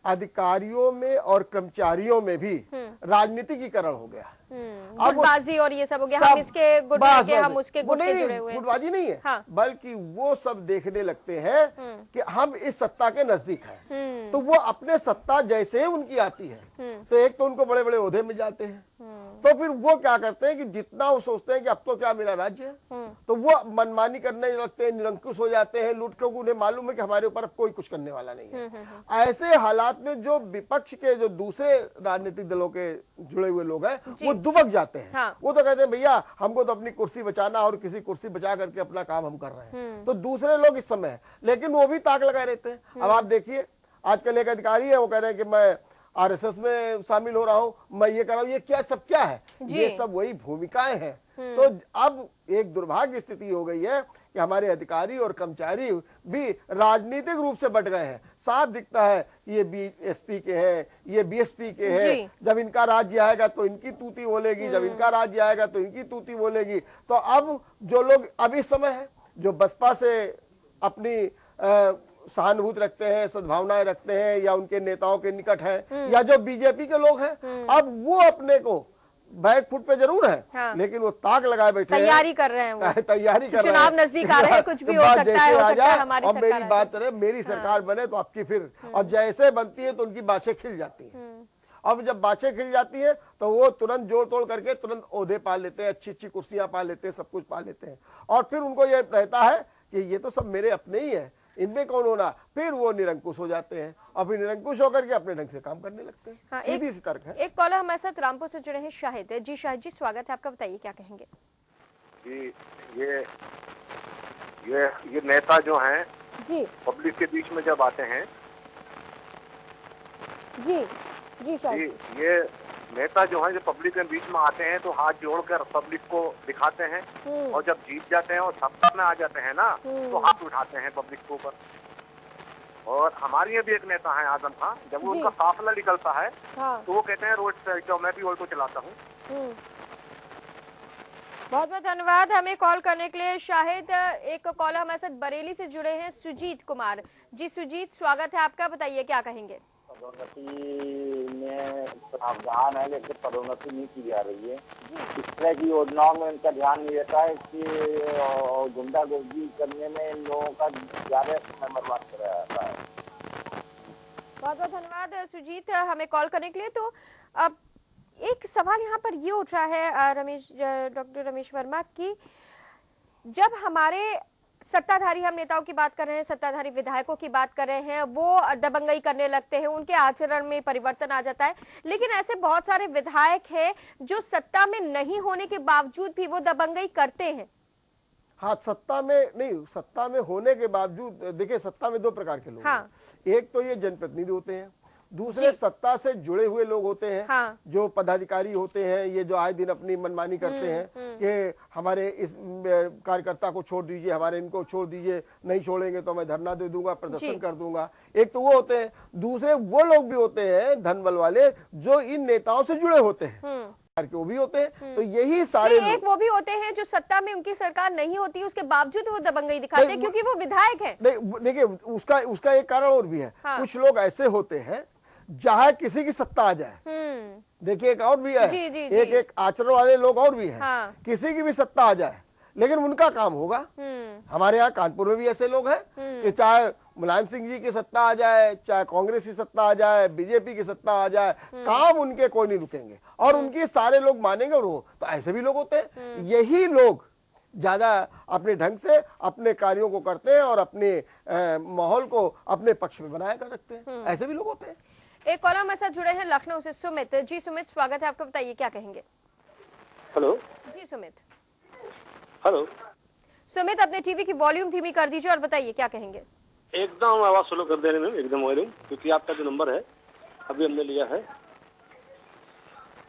अधिकारियों में और कर्मचारियों में भी राजनीतिकीकरण हो गया।
गुटबाजी और ये सब हो गया, हम इसके गुट के, हम उसके गुट के जुड़े हुए हैं।
गुटबाजी नहीं है,
हाँ।
बल्कि वो सब देखने लगते हैं कि हम इस सत्ता के नजदीक हैं, तो वो अपने सत्ता जैसे उनकी आती है तो एक तो उनको बड़े बड़े ओहदे में जाते हैं, तो फिर वो क्या करते हैं कि जितना वो सोचते हैं कि अब तो क्या मेरा राज्य है, तो वो मनमानी करने लगते हैं, निरंकुश हो जाते हैं, लूट, क्योंकि उन्हें मालूम है कि हमारे ऊपर अब कोई कुछ करने वाला नहीं है। ऐसे हालात में जो विपक्ष के, जो दूसरे राजनीतिक दलों के जुड़े हुए लोग हैं, वो दुबक जाते हैं। हाँ। वो तो कहते हैं भैया हमको तो अपनी कुर्सी बचाना और किसी कुर्सी बचा करके अपना काम हम कर रहे हैं। तो दूसरे लोग इस समय, लेकिन वो भी ताक लगाए रहते हैं। अब आप देखिए, आजकल एक अधिकारी है, वो कह रहे हैं कि मैं आरएसएस में शामिल हो रहा हूं, मैं ये कर रहा हूं, ये क्या सब क्या है? ये सब वही भूमिकाएं हैं। तो अब एक दुर्भाग्य स्थिति हो गई है कि हमारे अधिकारी और कर्मचारी भी राजनीतिक रूप से बट गए हैं। साफ दिखता है ये बीएसपी के हैं, ये बीएसपी के हैं। जब इनका राज्य आएगा तो इनकी तूती बोलेगी, जब इनका राज्य आएगा तो इनकी तूती बोलेगी। तो अब जो लोग अभी समय है, जो बसपा से अपनी सहानुभूति रखते हैं, सद्भावनाएं रखते हैं, या उनके नेताओं के निकट हैं, या जो बीजेपी के लोग हैं, अब वो अपने को बैक फुट पे जरूर है, हाँ। लेकिन वो ताक लगाए बैठे हैं,
तैयारी कर रहे हैं, वो
तैयारी कर रहे हैं,
चुनाव नजदीक आ रहे हैं, कुछ भी हो सकता है, हमारी
और मेरी बात करें, मेरी सरकार बने तो आपकी फिर, और जैसे बनती है तो उनकी बाछें खिल जाती हैं। अब जब बाछें खिल जाती है तो वो तुरंत जोड़ तोड़ करके तुरंत ओहदे पा लेते हैं, अच्छी अच्छी कुर्सियां पा लेते हैं, सब कुछ पा लेते हैं, और फिर उनको ये रहता है कि ये तो सब मेरे अपने ही है, इनमें कौन होना। फिर वो निरंकुश हो जाते हैं और फिर निरंकुश होकर के अपने ढंग से काम करने लगते हैं। हाँ, सीधी सी तर्क है।
एक कॉलर हमारे साथ रामपुर से जुड़े हैं, शाहिद जी। शाहिद जी, स्वागत है आपका, बताइए क्या कहेंगे?
जी, ये ये नेता जो हैं
जी
पब्लिक के बीच में जब आते हैं
जी जी शायद
ये नेता जो हैं जो पब्लिक के बीच में आते हैं तो हाथ जोड़कर पब्लिक को दिखाते हैं और जब जीत जाते हैं और सत्ता में आ जाते हैं ना तो हाथ उठाते हैं पब्लिक के ऊपर। और हमारे यहाँ भी एक नेता है आजम खान, जब वो उनका काफिला निकलता है तो वो कहते हैं रोड से जो मैं भी ऑटो चलाता हूँ।
बहुत बहुत धन्यवाद हमें कॉल करने के लिए। शाहिद, एक कॉल हमारे साथ बरेली से जुड़े हैं सुजीत कुमार जी। सुजीत, स्वागत है आपका, बताइए क्या कहेंगे।
पदोन्नति में प्रावधान है लेकिन पदोन्नति नहीं की जा रही है। इस तरह की योजनाओं में इनका ध्यान नहीं रहता है कि गुंडागर्दी करने में इन लोगों का ज्यादा समय बर्बाद कराया जाता है।
बहुत बहुत धन्यवाद सुजीत हमें कॉल करने के लिए। तो अब एक सवाल यहाँ पर ये उठ रहा है डॉक्टर रमेश वर्मा की, जब हमारे सत्ताधारी, हम नेताओं की बात कर रहे हैं, सत्ताधारी विधायकों की बात कर रहे हैं, वो दबंगई करने लगते हैं, उनके आचरण में परिवर्तन आ जाता है, लेकिन ऐसे बहुत सारे विधायक हैं जो सत्ता में नहीं होने के बावजूद भी वो दबंगई करते हैं।
हाँ, सत्ता में नहीं, सत्ता में होने के बावजूद देखिए, सत्ता में दो प्रकार के लोग हैं। एक तो ये जनप्रतिनिधि होते हैं, दूसरे सत्ता से जुड़े हुए लोग होते हैं, जो पदाधिकारी होते हैं, ये जो आए दिन अपनी मनमानी करते हैं कि हमारे इस कार्यकर्ता को छोड़ दीजिए, हमारे इनको छोड़ दीजिए, नहीं छोड़ेंगे तो मैं धरना दे दूंगा, प्रदर्शन कर दूंगा। एक तो वो होते हैं, दूसरे वो लोग भी होते हैं धन बल वाले जो इन नेताओं से जुड़े होते हैं, वो भी होते हैं। तो यही सारे
एक वो भी होते हैं जो सत्ता में उनकी सरकार नहीं होती, उसके बावजूद वो दबंगई दिखाते हैं क्योंकि वो विधायक है।
देखिए, उसका एक कारण और भी है। कुछ लोग ऐसे होते हैं जहां किसी की सत्ता आ जाए, देखिए एक और भी है, एक आचरण वाले लोग और भी हैं, किसी की भी सत्ता आ जाए लेकिन उनका काम होगा। हमारे यहाँ कानपुर में भी ऐसे लोग हैं कि चाहे मुलायम सिंह जी की सत्ता आ जाए, चाहे कांग्रेस की सत्ता आ जाए, बीजेपी की सत्ता आ जाए, काम उनके कोई नहीं रुकेंगे और उनके सारे लोग मानेंगे। और वो तो ऐसे भी लोग होते हैं। यही लोग ज्यादा अपने ढंग से अपने कार्यों को करते हैं और अपने माहौल को अपने पक्ष में बनाया कर रखते हैं। ऐसे भी लोग होते हैं।
एक कॉलर हमारे साथ जुड़े हैं लखनऊ से सुमित जी। सुमित, स्वागत है आपका, बताइए क्या कहेंगे।
हेलो
जी सुमित।
हेलो
सुमित, अपने टीवी की वॉल्यूम धीमी कर दीजिए और बताइए क्या कहेंगे।
एकदम आवाज स्लो कर दे रहे हैं, एकदम वॉल्यूम, क्योंकि आपका जो नंबर है अभी हमने लिया है।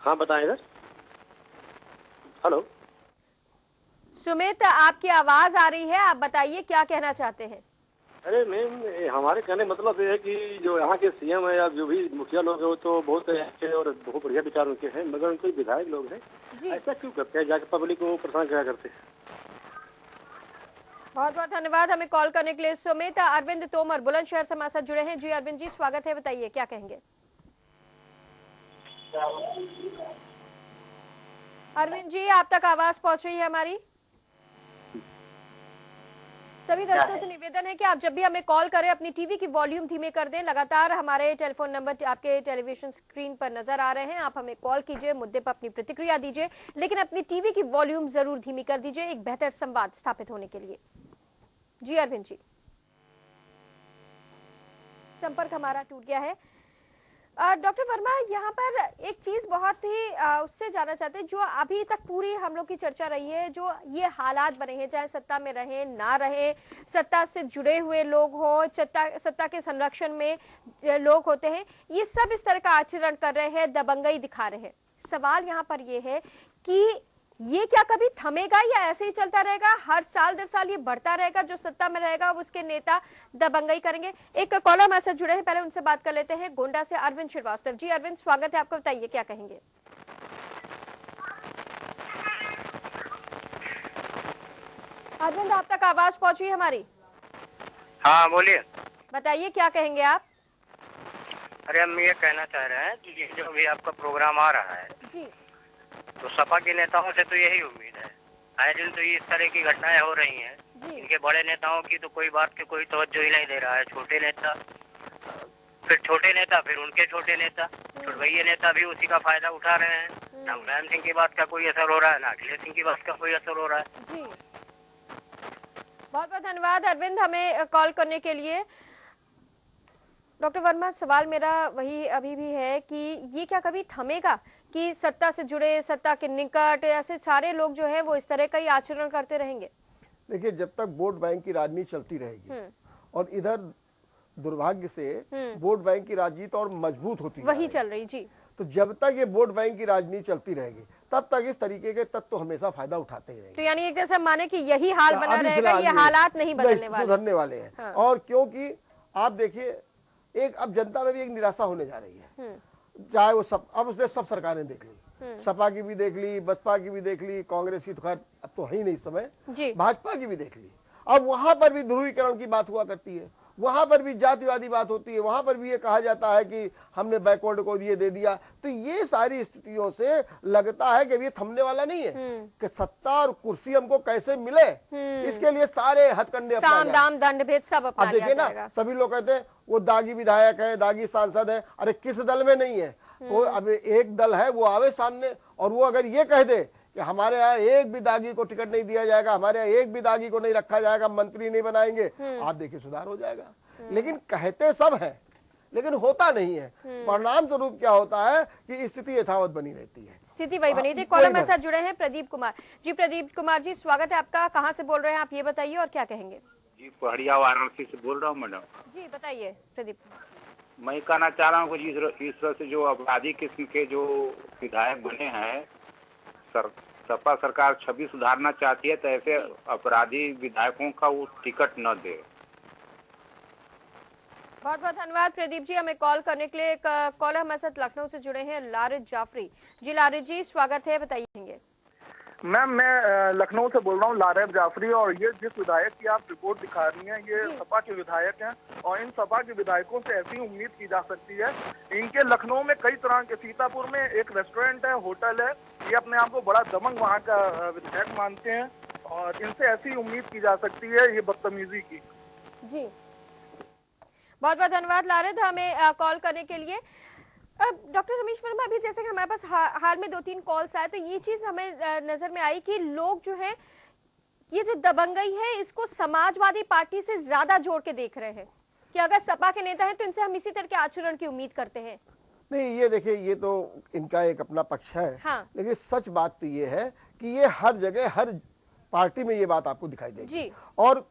हाँ बताएं सर। हेलो
सुमित, आपकी आवाज आ रही है, आप बताइए क्या कहना चाहते हैं।
अरे मैम, हमारे कहने मतलब ये है कि जो यहाँ के सीएम है या जो भी मुखिया लोग हैं वो तो बहुत अच्छे और बहुत बढ़िया विचार उनके हैं, मगर उनके विधायक लोग हैं ऐसा क्यों करते हैं, जाके पब्लिक को परेशान क्या करते हैं।
बहुत बहुत धन्यवाद हमें कॉल करने के लिए सुमित। अरविंद तोमर बुलंदशहर से हमारे साथ जुड़े हैं। जी अरविंद जी, स्वागत है, बताइए क्या कहेंगे। अरविंद जी, आप तक आवाज पहुंच रही है हमारी। सभी दर्शकों से निवेदन है कि आप जब भी हमें कॉल करें अपनी टीवी की वॉल्यूम धीमे कर दें। लगातार हमारे टेलीफोन नंबर आपके टेलीविजन स्क्रीन पर नजर आ रहे हैं, आप हमें कॉल कीजिए, मुद्दे पर अपनी प्रतिक्रिया दीजिए, लेकिन अपनी टीवी की वॉल्यूम जरूर धीमी कर दीजिए एक बेहतर संवाद स्थापित होने के लिए। जी अरविंद जी, संपर्क हमारा टूट गया है। डॉक्टर वर्मा, यहाँ पर एक चीज बहुत ही उससे जानना चाहते हैं, जो अभी तक पूरी हम लोग की चर्चा रही है, जो ये हालात बने हैं, चाहे सत्ता में रहे ना रहे, सत्ता से जुड़े हुए लोग हो, सत्ता के संरक्षण में लोग होते हैं, ये सब इस तरह का आचरण कर रहे हैं, दबंगई दिखा रहे हैं। सवाल यहाँ पर ये है कि ये क्या कभी थमेगा या ऐसे ही चलता रहेगा, हर साल दर साल ये बढ़ता रहेगा, जो सत्ता में रहेगा उसके नेता दबंगई करेंगे। एक कॉलर हमारे साथ जुड़े हैं, पहले उनसे बात कर लेते हैं। गोंडा से अरविंद श्रीवास्तव जी। अरविंद, स्वागत है आपका, बताइए क्या कहेंगे। अरविंद, आप तक आवाज पहुंची हमारी?
हाँ बोलिए।
बताइए क्या कहेंगे आप।
अरे हम ये कहना चाह रहे हैं कि ये जो भी आपका प्रोग्राम आ रहा है
जी,
तो सपा के नेताओं से तो यही उम्मीद है। आए दिन तो ये इस तरह की घटनाएं हो रही हैं, इनके बड़े नेताओं की तो कोई बात की कोई तवज्जो ही नहीं दे रहा है। छोटे नेता, फिर उनके छोटे नेता, छुटभैया नेता भी उसी का फायदा उठा रहे हैं। ना मुलायम सिंह की बात का कोई असर हो रहा है, ना अखिलेश सिंह की बात का कोई असर हो रहा है।
जी, बहुत बहुत धन्यवाद अरविंद हमें कॉल करने के लिए। डॉक्टर वर्मा, सवाल मेरा वही अभी भी है कि ये क्या कभी थमेगा कि सत्ता से जुड़े, सत्ता के निकट ऐसे सारे लोग जो है वो इस तरह का ही आचरण करते रहेंगे।
देखिए, जब तक वोट बैंक की राजनीति चलती रहेगी और इधर दुर्भाग्य से वोट बैंक की राजनीति और मजबूत होती
वही चल रही जी,
तो जब तक ये वोट बैंक की राजनीति चलती रहेगी तब तक इस तरीके के तत्व हमेशा फायदा उठाते ही रहेंगे।
तो यानी एक जैसा माने कि यही हाल बना रहेगा, ये हालात नहीं
सुधरने वाले हैं। हाँ। और क्योंकि आप देखिए, एक अब जनता में भी एक निराशा होने जा रही है, चाहे वो सब, अब उसने सब सरकारें देख ली, सपा की भी देख ली, बसपा की भी देख ली, कांग्रेस की तो खैर अब तो है ही नहीं इस समय, भाजपा की भी देख ली। अब वहां पर भी ध्रुवीकरण की बात हुआ करती है, वहां पर भी जातिवादी बात होती है, वहां पर भी ये कहा जाता है कि हमने बैकवर्ड को ये दे दिया। तो ये सारी स्थितियों से लगता है कि ये थमने वाला नहीं है कि सत्ता और कुर्सी हमको कैसे मिले, इसके लिए सारे हथकंडे
साम दाम दंड भेद सब अपना
देखिए ना, सभी लोग कहते हैं वो दागी विधायक है, दागी सांसद है। अरे किस दल में नहीं है वो? अब एक दल है, वो आवे सामने और वो अगर ये कह दे कि हमारे यहाँ एक भी दागी को टिकट नहीं दिया जाएगा, हमारे यहाँ एक भी दागी को नहीं रखा जाएगा, मंत्री नहीं बनाएंगे, आप देखिए सुधार हो जाएगा। लेकिन कहते सब है लेकिन होता नहीं है। परिणाम स्वरूप क्या होता है कि स्थिति यथावत बनी रहती है।
स्थिति वही बनी थी। कॉलर मेरे साथ जुड़े हैं प्रदीप कुमार जी। प्रदीप कुमार जी, स्वागत है आपका। कहाँ से बोल रहे हैं आप, ये बताइए और क्या कहेंगे?
जी, पहाड़िया वाराणसी से बोल रहा हूँ मैडम।
जी बताइए प्रदीप।
मैं कहना चाह रहा हूँ कि इस तरह से जो अपराधी किस्म के जो विधायक बने हैं, सपा सरकार छवि सुधारना चाहती है, तो ऐसे अपराधी विधायकों का वो टिकट न दे।
बहुत बहुत धन्यवाद प्रदीप जी, हमें कॉल करने के लिए। एक कॉलर हमारे साथ लखनऊ से जुड़े हैं लारिद जाफरी जी। लारिद जी स्वागत है, बताइए।
मैम, मैं लखनऊ से बोल रहा हूँ, लारिद जाफरी। और ये जिस विधायक की आप रिपोर्ट दिखा रही हैं, ये सपा के विधायक हैं और इन सपा के विधायकों से ऐसी उम्मीद की जा सकती है। इनके लखनऊ में कई तरह के, सीतापुर में एक रेस्टोरेंट है, होटल है, ये अपने आप को बड़ा दबंग वहाँ का विधायक मानते हैं और इनसे ऐसी उम्मीद की जा सकती है ये बदतमीजी की।
जी बहुत बहुत धन्यवाद लारिद, हमें कॉल करने के लिए। डॉक्टर रमेश वर्मा, अभी जैसे कि हमारे पास हाल में 2-3 कॉल्स आए, तो ये चीज हमें नजर में आई कि लोग जो है ये जो दबंगई है इसको समाजवादी पार्टी से ज्यादा जोड़ के देख रहे हैं कि अगर सपा के नेता हैं तो इनसे हम इसी तरह के आचरण की उम्मीद करते हैं।
नहीं, ये देखिए, ये तो इनका एक अपना पक्ष है।
हाँ।
लेकिन सच बात तो ये है कि ये हर जगह हर पार्टी में ये बात आपको दिखाई देगी। और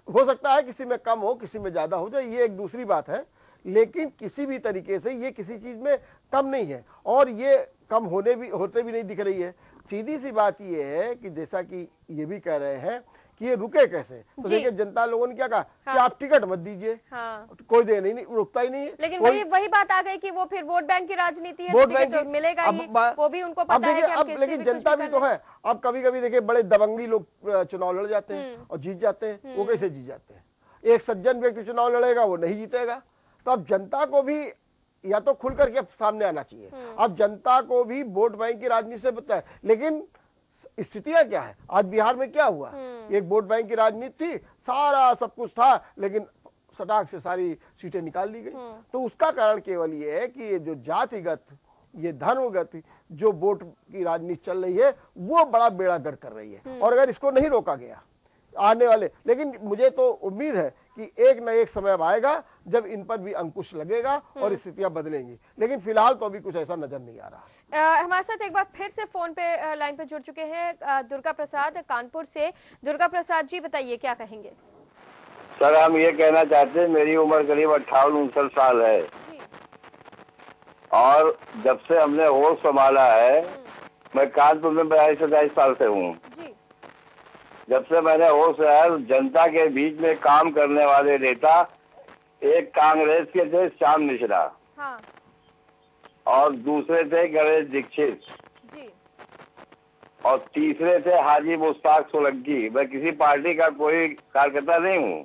हो सकता है किसी में कम हो, किसी में ज्यादा हो जाए, ये एक दूसरी बात है, लेकिन किसी भी तरीके से ये किसी चीज में कम नहीं है और ये कम होते भी नहीं दिख रही है। सीधी सी बात ये है कि जैसा कि ये भी कह रहे हैं कि ये रुके कैसे, तो देखिए जनता लोगों ने क्या कहा कि आप टिकट मत दीजिए, कोई दे नहीं, रुकता ही नहीं है।
लेकिन वही बात आ गई कि वो फिर वोट बैंक की राजनीति है,
वोट बैंक
तो मिलेगा ही, वो भी उनको पता है कि
अब लेकिन जनता भी तो है। अब कभी कभी देखिए बड़े दबंगी लोग चुनाव लड़ जाते हैं और जीत जाते हैं। वो कैसे जीत जाते हैं? एक सज्जन व्यक्ति चुनाव लड़ेगा, वो नहीं जीतेगा। तो अब जनता को भी या तो खुल करके सामने आना चाहिए। अब जनता को भी वोट बैंक की राजनीति से पता है, लेकिन स्थितियां क्या है? आज बिहार में क्या हुआ? एक वोट बैंक की राजनीति थी, सारा सब कुछ था, लेकिन सटाक से सारी सीटें निकाल ली गई। तो उसका कारण केवल ये है कि ये जो जातिगत, ये धर्मगत जो वोट की राजनीति चल रही है, वो बड़ा बेड़ा गर्क कर रही है। और अगर इसको नहीं रोका गया आने वाले, लेकिन मुझे तो उम्मीद है कि एक न एक समय आएगा जब इन पर भी अंकुश लगेगा और स्थितियां बदलेंगी। लेकिन फिलहाल तो अभी कुछ ऐसा नजर नहीं आ रहा।
हमारे साथ एक बार फिर से फोन पे लाइन पे जुड़ चुके हैं दुर्गा प्रसाद कानपुर से। दुर्गा प्रसाद जी बताइए, क्या कहेंगे?
सर, हम ये कहना चाहते हैं, मेरी उम्र करीब 58-59 साल है और जब से हमने होश संभाला है, मैं कानपुर में 42-27 साल से हूँ। जब से मैंने होश है, जनता के बीच में काम करने वाले नेता एक कांग्रेस के थे श्याम मिश्रा,
हाँ।
और दूसरे थे गणेश दीक्षित
जी।
और तीसरे थे हाजी मुश्ताक सोलंकी। मैं किसी पार्टी का कोई कार्यकर्ता नहीं हूँ।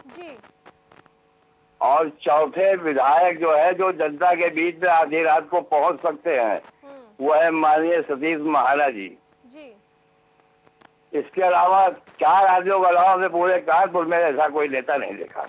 और चौथे विधायक जो है, जो जनता के बीच में आधी रात को पहुंच सकते हैं, वो है माननीय सतीश महाना जी। इसके अलावा 4 आदमियों के अलावा हमने पूरे कानपुर में ऐसा कोई नेता नहीं देखा।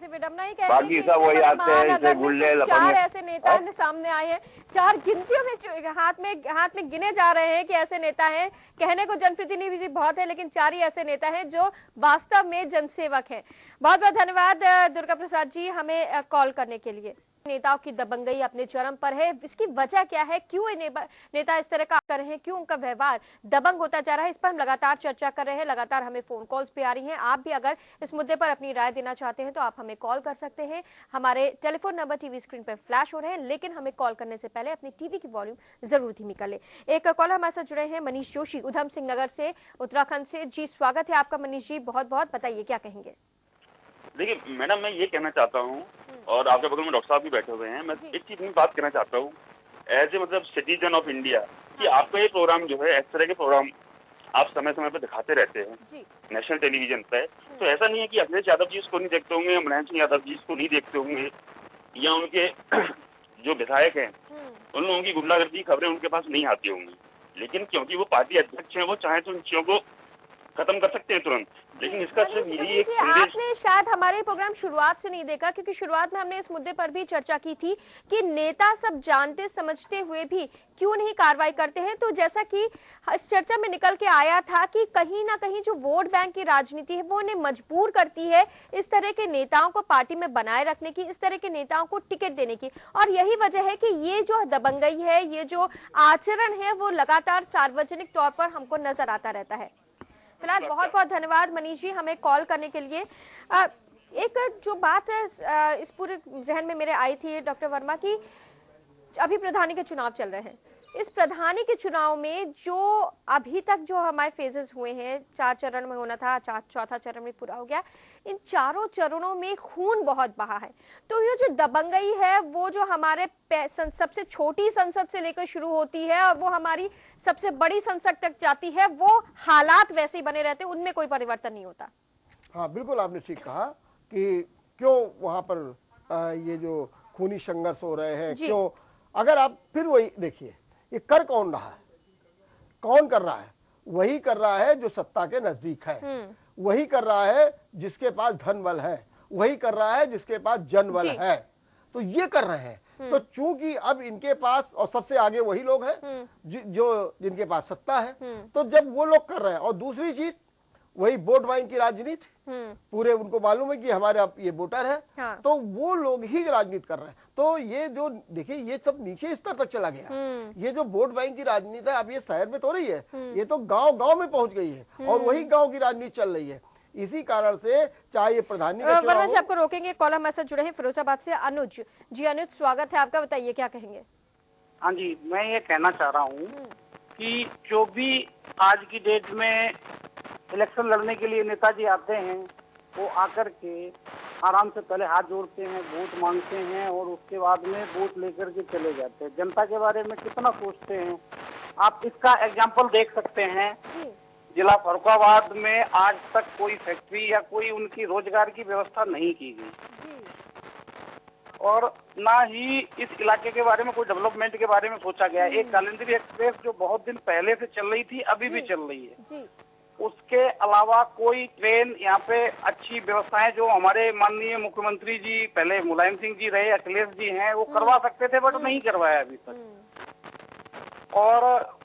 बाकी सब वही आते हैं, जैसे गुल्ले लफंगे।
4 ऐसे नेता सामने आए हैं, 4 गिनतियों में हाथ में गिने जा रहे हैं कि ऐसे नेता हैं। कहने को जनप्रतिनिधि बहुत है, लेकिन 4 ही ऐसे नेता हैं जो वास्तव में जनसेवक हैं। बहुत बहुत धन्यवाद दुर्गा प्रसाद जी, हमें कॉल करने के लिए। नेताओं की दबंगई अपने चरम पर है। इसकी वजह क्या है, क्यों ये नेता इस तरह का कर रहे हैं, क्यों उनका व्यवहार दबंग होता जा रहा है, इस पर हम लगातार चर्चा कर रहे हैं। लगातार हमें फोन कॉल्स भी आ रही हैं। आप भी अगर इस मुद्दे पर अपनी राय देना चाहते हैं तो आप हमें कॉल कर सकते हैं। हमारे टेलीफोन नंबर टीवी स्क्रीन पर फ्लैश हो रहे हैं, लेकिन हमें कॉल करने से पहले अपनी टीवी की वॉल्यूम जरूर धीमी कर ले। एक कॉलर हमारे साथ जुड़े हैं मनीष जोशी उधम सिंह नगर से, उत्तराखंड से। जी स्वागत है आपका मनीष जी, बहुत बहुत बताइए क्या कहेंगे।
देखिए मैडम, मैं ये कहना चाहता हूँ, और आपके बगल में डॉक्टर साहब भी बैठे हुए हैं, मैं एक चीज में बात करना चाहता हूँ एज ए मतलब सिटीजन ऑफ इंडिया, कि आपका ये प्रोग्राम जो है, इस तरह के प्रोग्राम आप समय समय पर दिखाते रहते हैं नेशनल टेलीविजन पे, तो ऐसा नहीं है कि अखिलेश यादव जी इसको नहीं देखते होंगे, मुलायम सिंह यादव जी इसको नहीं देखते होंगे, या उनके जो विधायक हैं उन लोगों की गुंडागर्दी की खबरें उनके पास नहीं आती होंगी, लेकिन क्योंकि वो पार्टी अध्यक्ष हैं, वो चाहे तो इन चीजों को खत्म कर सकते हैं तुरंत। लेकिन इसका सिर्फ यही एक
आपने शायद हमारे प्रोग्राम शुरुआत से नहीं देखा, क्योंकि शुरुआत में हमने इस मुद्दे पर भी चर्चा की थी कि नेता सब जानते समझते हुए भी क्यों नहीं कार्रवाई करते हैं। तो जैसा कि इस चर्चा में निकल के आया था कि कहीं ना कहीं जो वोट बैंक की राजनीति है वो उन्हें मजबूर करती है इस तरह के नेताओं को पार्टी में बनाए रखने की, इस तरह के नेताओं को टिकट देने की। और यही वजह है कि ये जो दबंगई है, ये जो आचरण है, वो लगातार सार्वजनिक तौर पर हमको नजर आता रहता है। फिलहाल बहुत बहुत धन्यवाद मनीष जी हमें कॉल करने के लिए। एक जो बात है इस पूरे जहन में मेरे आई थी डॉक्टर वर्मा की, अभी प्रधानी के चुनाव चल रहे हैं, इस प्रधानी के चुनाव में जो अभी तक जो हमारे फेजेस हुए हैं, 4 चरण में होना था, चौथा चरण में पूरा हो गया, इन चारों चरणों में खून बहुत बहा है। तो ये जो दबंगई है वो जो हमारे सबसे छोटी संसद से लेकर शुरू होती है और वो हमारी सबसे बड़ी संसद तक जाती है, वो हालात वैसे ही बने रहते हैं, उनमें कोई परिवर्तन नहीं होता।
हाँ बिल्कुल, आपने ठीक कहा कि क्यों वहां पर ये जो खूनी संघर्ष हो रहे हैं, क्यों। अगर आप फिर वही देखिए, ये कर कौन रहा है, कौन कर रहा है? वही कर रहा है जो सत्ता के नजदीक है, वही कर रहा है जिसके पास धन बल है, वही कर रहा है जिसके पास जन बल है, तो ये कर रहे हैं। तो चूंकि अब इनके पास और सबसे आगे वही लोग हैं जो जिनके पास सत्ता है, तो जब वो लोग कर रहे हैं, और दूसरी चीज वही वोट बैंक की राजनीति, पूरे उनको मालूम है कि हमारे अब ये वोटर है, हाँ। तो वो लोग ही राजनीति कर रहे हैं। तो ये जो देखिए ये सब नीचे स्तर तक चला गया। ये जो वोट बैंक की राजनीति है अब ये शहर में तो रही है, ये तो गांव गांव में पहुंच गई है और वही गांव की राजनीति चल रही है। इसी कारण से चाहे ये प्रधानी
वर्मा जी आपको रोकेंगे, कॉलर हमारे साथ जुड़े हैं फिरोजाबाद से अनुज जी। अनुज स्वागत है आपका, बताइए क्या कहेंगे।
हाँ जी, मैं ये कहना चाह रहा हूँ कि जो भी आज की डेट में इलेक्शन लड़ने के लिए नेताजी आते हैं, वो आकर के आराम से पहले हाथ जोड़ते हैं, वोट मांगते हैं और उसके बाद में वोट लेकर के चले जाते हैं। जनता के बारे में कितना सोचते हैं, आप इसका एग्जाम्पल देख सकते हैं। जिला फर्रुखाबाद में आज तक कोई फैक्ट्री या कोई उनकी रोजगार की व्यवस्था नहीं की गई, और ना ही इस इलाके के बारे में कोई डेवलपमेंट के बारे में सोचा गया। एक कालिंदी एक्सप्रेस जो बहुत दिन पहले से चल रही थी, अभी भी चल रही है, उसके अलावा कोई ट्रेन यहाँ पे अच्छी व्यवस्थाएं जो हमारे माननीय मुख्यमंत्री जी, पहले मुलायम सिंह जी रहे, अखिलेश जी हैं, वो करवा सकते थे, बट नहीं करवाया अभी तक। और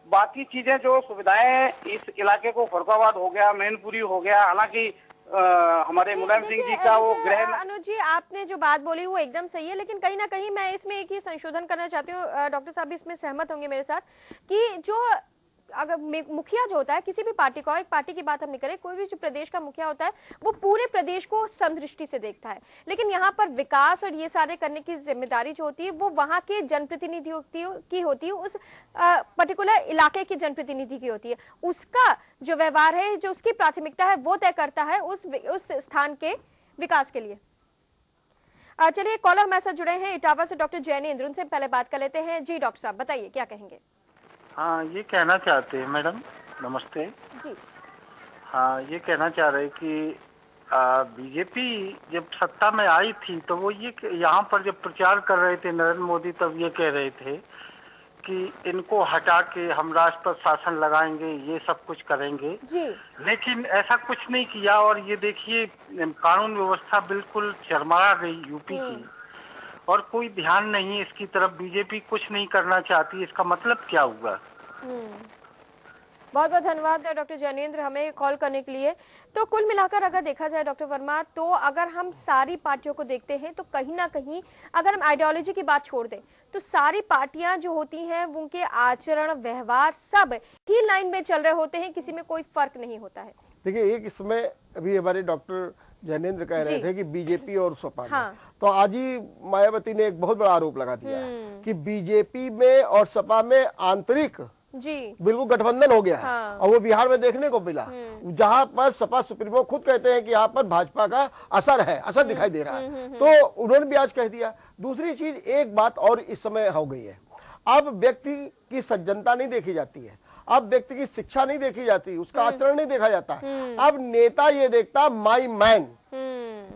बाकी चीजें जो सुविधाएं इस इलाके को, फर्रुखाबाद हो गया, मैनपुरी हो गया, हालांकि हमारे मुलायम सिंह जी का वो गृह।
अनुज जी आपने जो बात बोली वो एकदम सही है, लेकिन कहीं ना कहीं मैं इसमें एक ही संशोधन करना चाहती हूँ, डॉक्टर साहब भी इसमें सहमत होंगे मेरे साथ, कि जो अगर मुखिया जो होता है किसी भी पार्टी का, एक पार्टी की बात हम नहीं करें, कोई भी जो प्रदेश का मुखिया होता है वो पूरे प्रदेश को समदृष्टि से देखता है, लेकिन यहाँ पर विकास और ये सारे करने की जिम्मेदारी जो होती है वो वहां के जनप्रतिनिधियों की होती है, उस पर्टिकुलर इलाके के जनप्रतिनिधि की होती है। उसका जो व्यवहार है, जो उसकी प्राथमिकता है, वो तय करता है उस स्थान के विकास के लिए। चलिए कॉलर हमारे साथ जुड़े हैं इटावा से डॉक्टर जैनेंद्र, उनसे पहले बात कर लेते हैं। जी डॉक्टर साहब बताइए क्या कहेंगे।
हाँ, ये कहना चाहते हैं मैडम, नमस्ते जी। हाँ, ये कहना चाह रहे कि बीजेपी जब सत्ता में आई थी तो वो ये यहाँ पर जब प्रचार कर रहे थे नरेंद्र मोदी, तब ये कह रहे थे कि इनको हटा के हम राष्ट्र पर शासन लगाएंगे, ये सब कुछ करेंगे जी। लेकिन ऐसा कुछ नहीं किया, और ये देखिए कानून व्यवस्था बिल्कुल चरमरा गई यूपी की, और कोई ध्यान नहीं इसकी तरफ, बीजेपी कुछ नहीं करना चाहती। इसका मतलब क्या हुआ?
बहुत बहुत धन्यवाद डॉक्टर जैनेंद्र हमें कॉल करने के लिए। तो कुल मिलाकर अगर देखा जाए डॉक्टर वर्मा, तो अगर हम सारी पार्टियों को देखते हैं तो कहीं ना कहीं अगर हम आइडियोलॉजी की बात छोड़ दें तो सारी पार्टियां जो होती हैं उनके आचरण व्यवहार सब ही लाइन में चल रहे होते हैं, किसी में कोई फर्क नहीं होता है।
देखिए, एक इसमें अभी हमारे डॉक्टर जैनेंद्र कह रहे थे कि बीजेपी और सपा में,
हाँ।
तो आज ही मायावती ने एक बहुत बड़ा आरोप लगा दिया है कि बीजेपी में और सपा में आंतरिक बिल्कुल गठबंधन हो गया है।
हाँ।
और वो बिहार में देखने को मिला, जहां पर सपा सुप्रीमो खुद कहते हैं कि यहाँ पर भाजपा का असर है, असर दिखाई दे रहा है। तो उन्होंने भी आज कह दिया। दूसरी चीज, एक बात और इस समय हो गई है, अब व्यक्ति की सज्जनता नहीं देखी जाती है, अब व्यक्ति की शिक्षा नहीं देखी जाती, उसका आचरण नहीं देखा जाता है। अब नेता ये देखता माई मैन,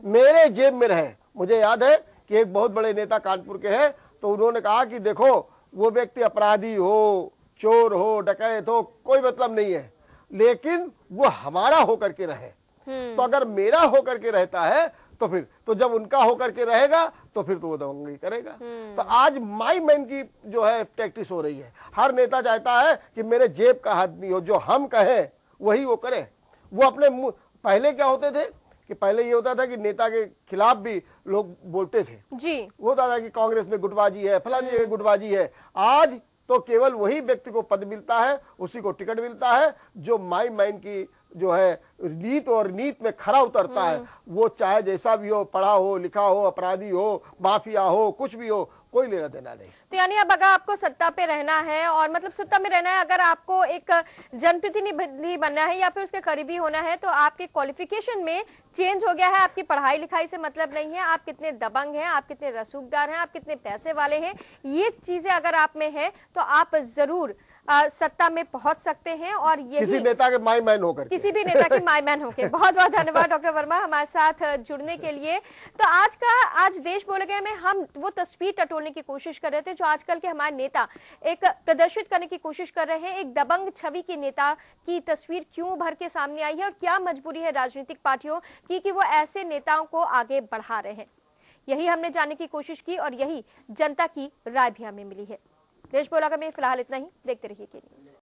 मेरे जेब में रहे। मुझे याद है कि एक बहुत बड़े नेता कानपुर के हैं, तो उन्होंने कहा कि देखो, वो व्यक्ति अपराधी हो, चोर हो, डकैत हो, कोई मतलब नहीं है, लेकिन वो हमारा होकर के रहे। तो अगर मेरा होकर के रहता है तो फिर तो जब उनका होकर के रहेगा तो फिर तो वो दंगई करेगा। तो आज माई मैन की जो है प्रैक्टिस हो रही है। हर नेता चाहता है कि मेरे जेब का आदमी हो, जो हम कहें वही वो करे। वो अपने मुंह, पहले क्या होते थे कि पहले ये होता था कि नेता के खिलाफ भी लोग बोलते थे
जी,
वो होता था कि कांग्रेस में गुटबाजी है, फलानी जगह गुटबाजी है। आज तो केवल वही व्यक्ति को पद मिलता है, उसी को टिकट मिलता है जो माई मैन की जो है नीत और नीत में खरा उतरता है। वो चाहे जैसा भी हो, पढ़ा हो, लिखा हो, अपराधी हो, माफिया हो, कुछ भी हो, कोई लेना देना नहीं।
तो यानी अब अगर आपको सत्ता पे रहना है और मतलब सत्ता में रहना है, अगर आपको एक जनप्रतिनिधि बनना है या फिर उसके करीबी होना है, तो आपके क्वालिफिकेशन में चेंज हो गया है। आपकी पढ़ाई लिखाई से मतलब नहीं है, आप कितने दबंग हैं, आप कितने रसूखदार हैं, आप कितने पैसे वाले हैं, ये चीजें अगर आप में है तो आप जरूर सत्ता में पहुंच सकते हैं। और यही
किसी नेता के माई मैन होकर,
किसी भी नेता के माई मैन होकर। बहुत बहुत धन्यवाद डॉक्टर वर्मा हमारे साथ जुड़ने के लिए। तो आज देश बोले गए में हम वो तस्वीर टटोलने की कोशिश कर रहे थे जो आजकल के हमारे नेता एक प्रदर्शित करने की कोशिश कर रहे हैं। एक दबंग छवि की नेता की तस्वीर क्यों उभर के सामने आई है और क्या मजबूरी है राजनीतिक पार्टियों की कि वो ऐसे नेताओं को आगे बढ़ा रहे हैं, यही हमने जानने की कोशिश की और यही जनता की राय भी हमें मिली है। देश बोला में फिलहाल इतना ही। देखते रहिए के न्यूज़।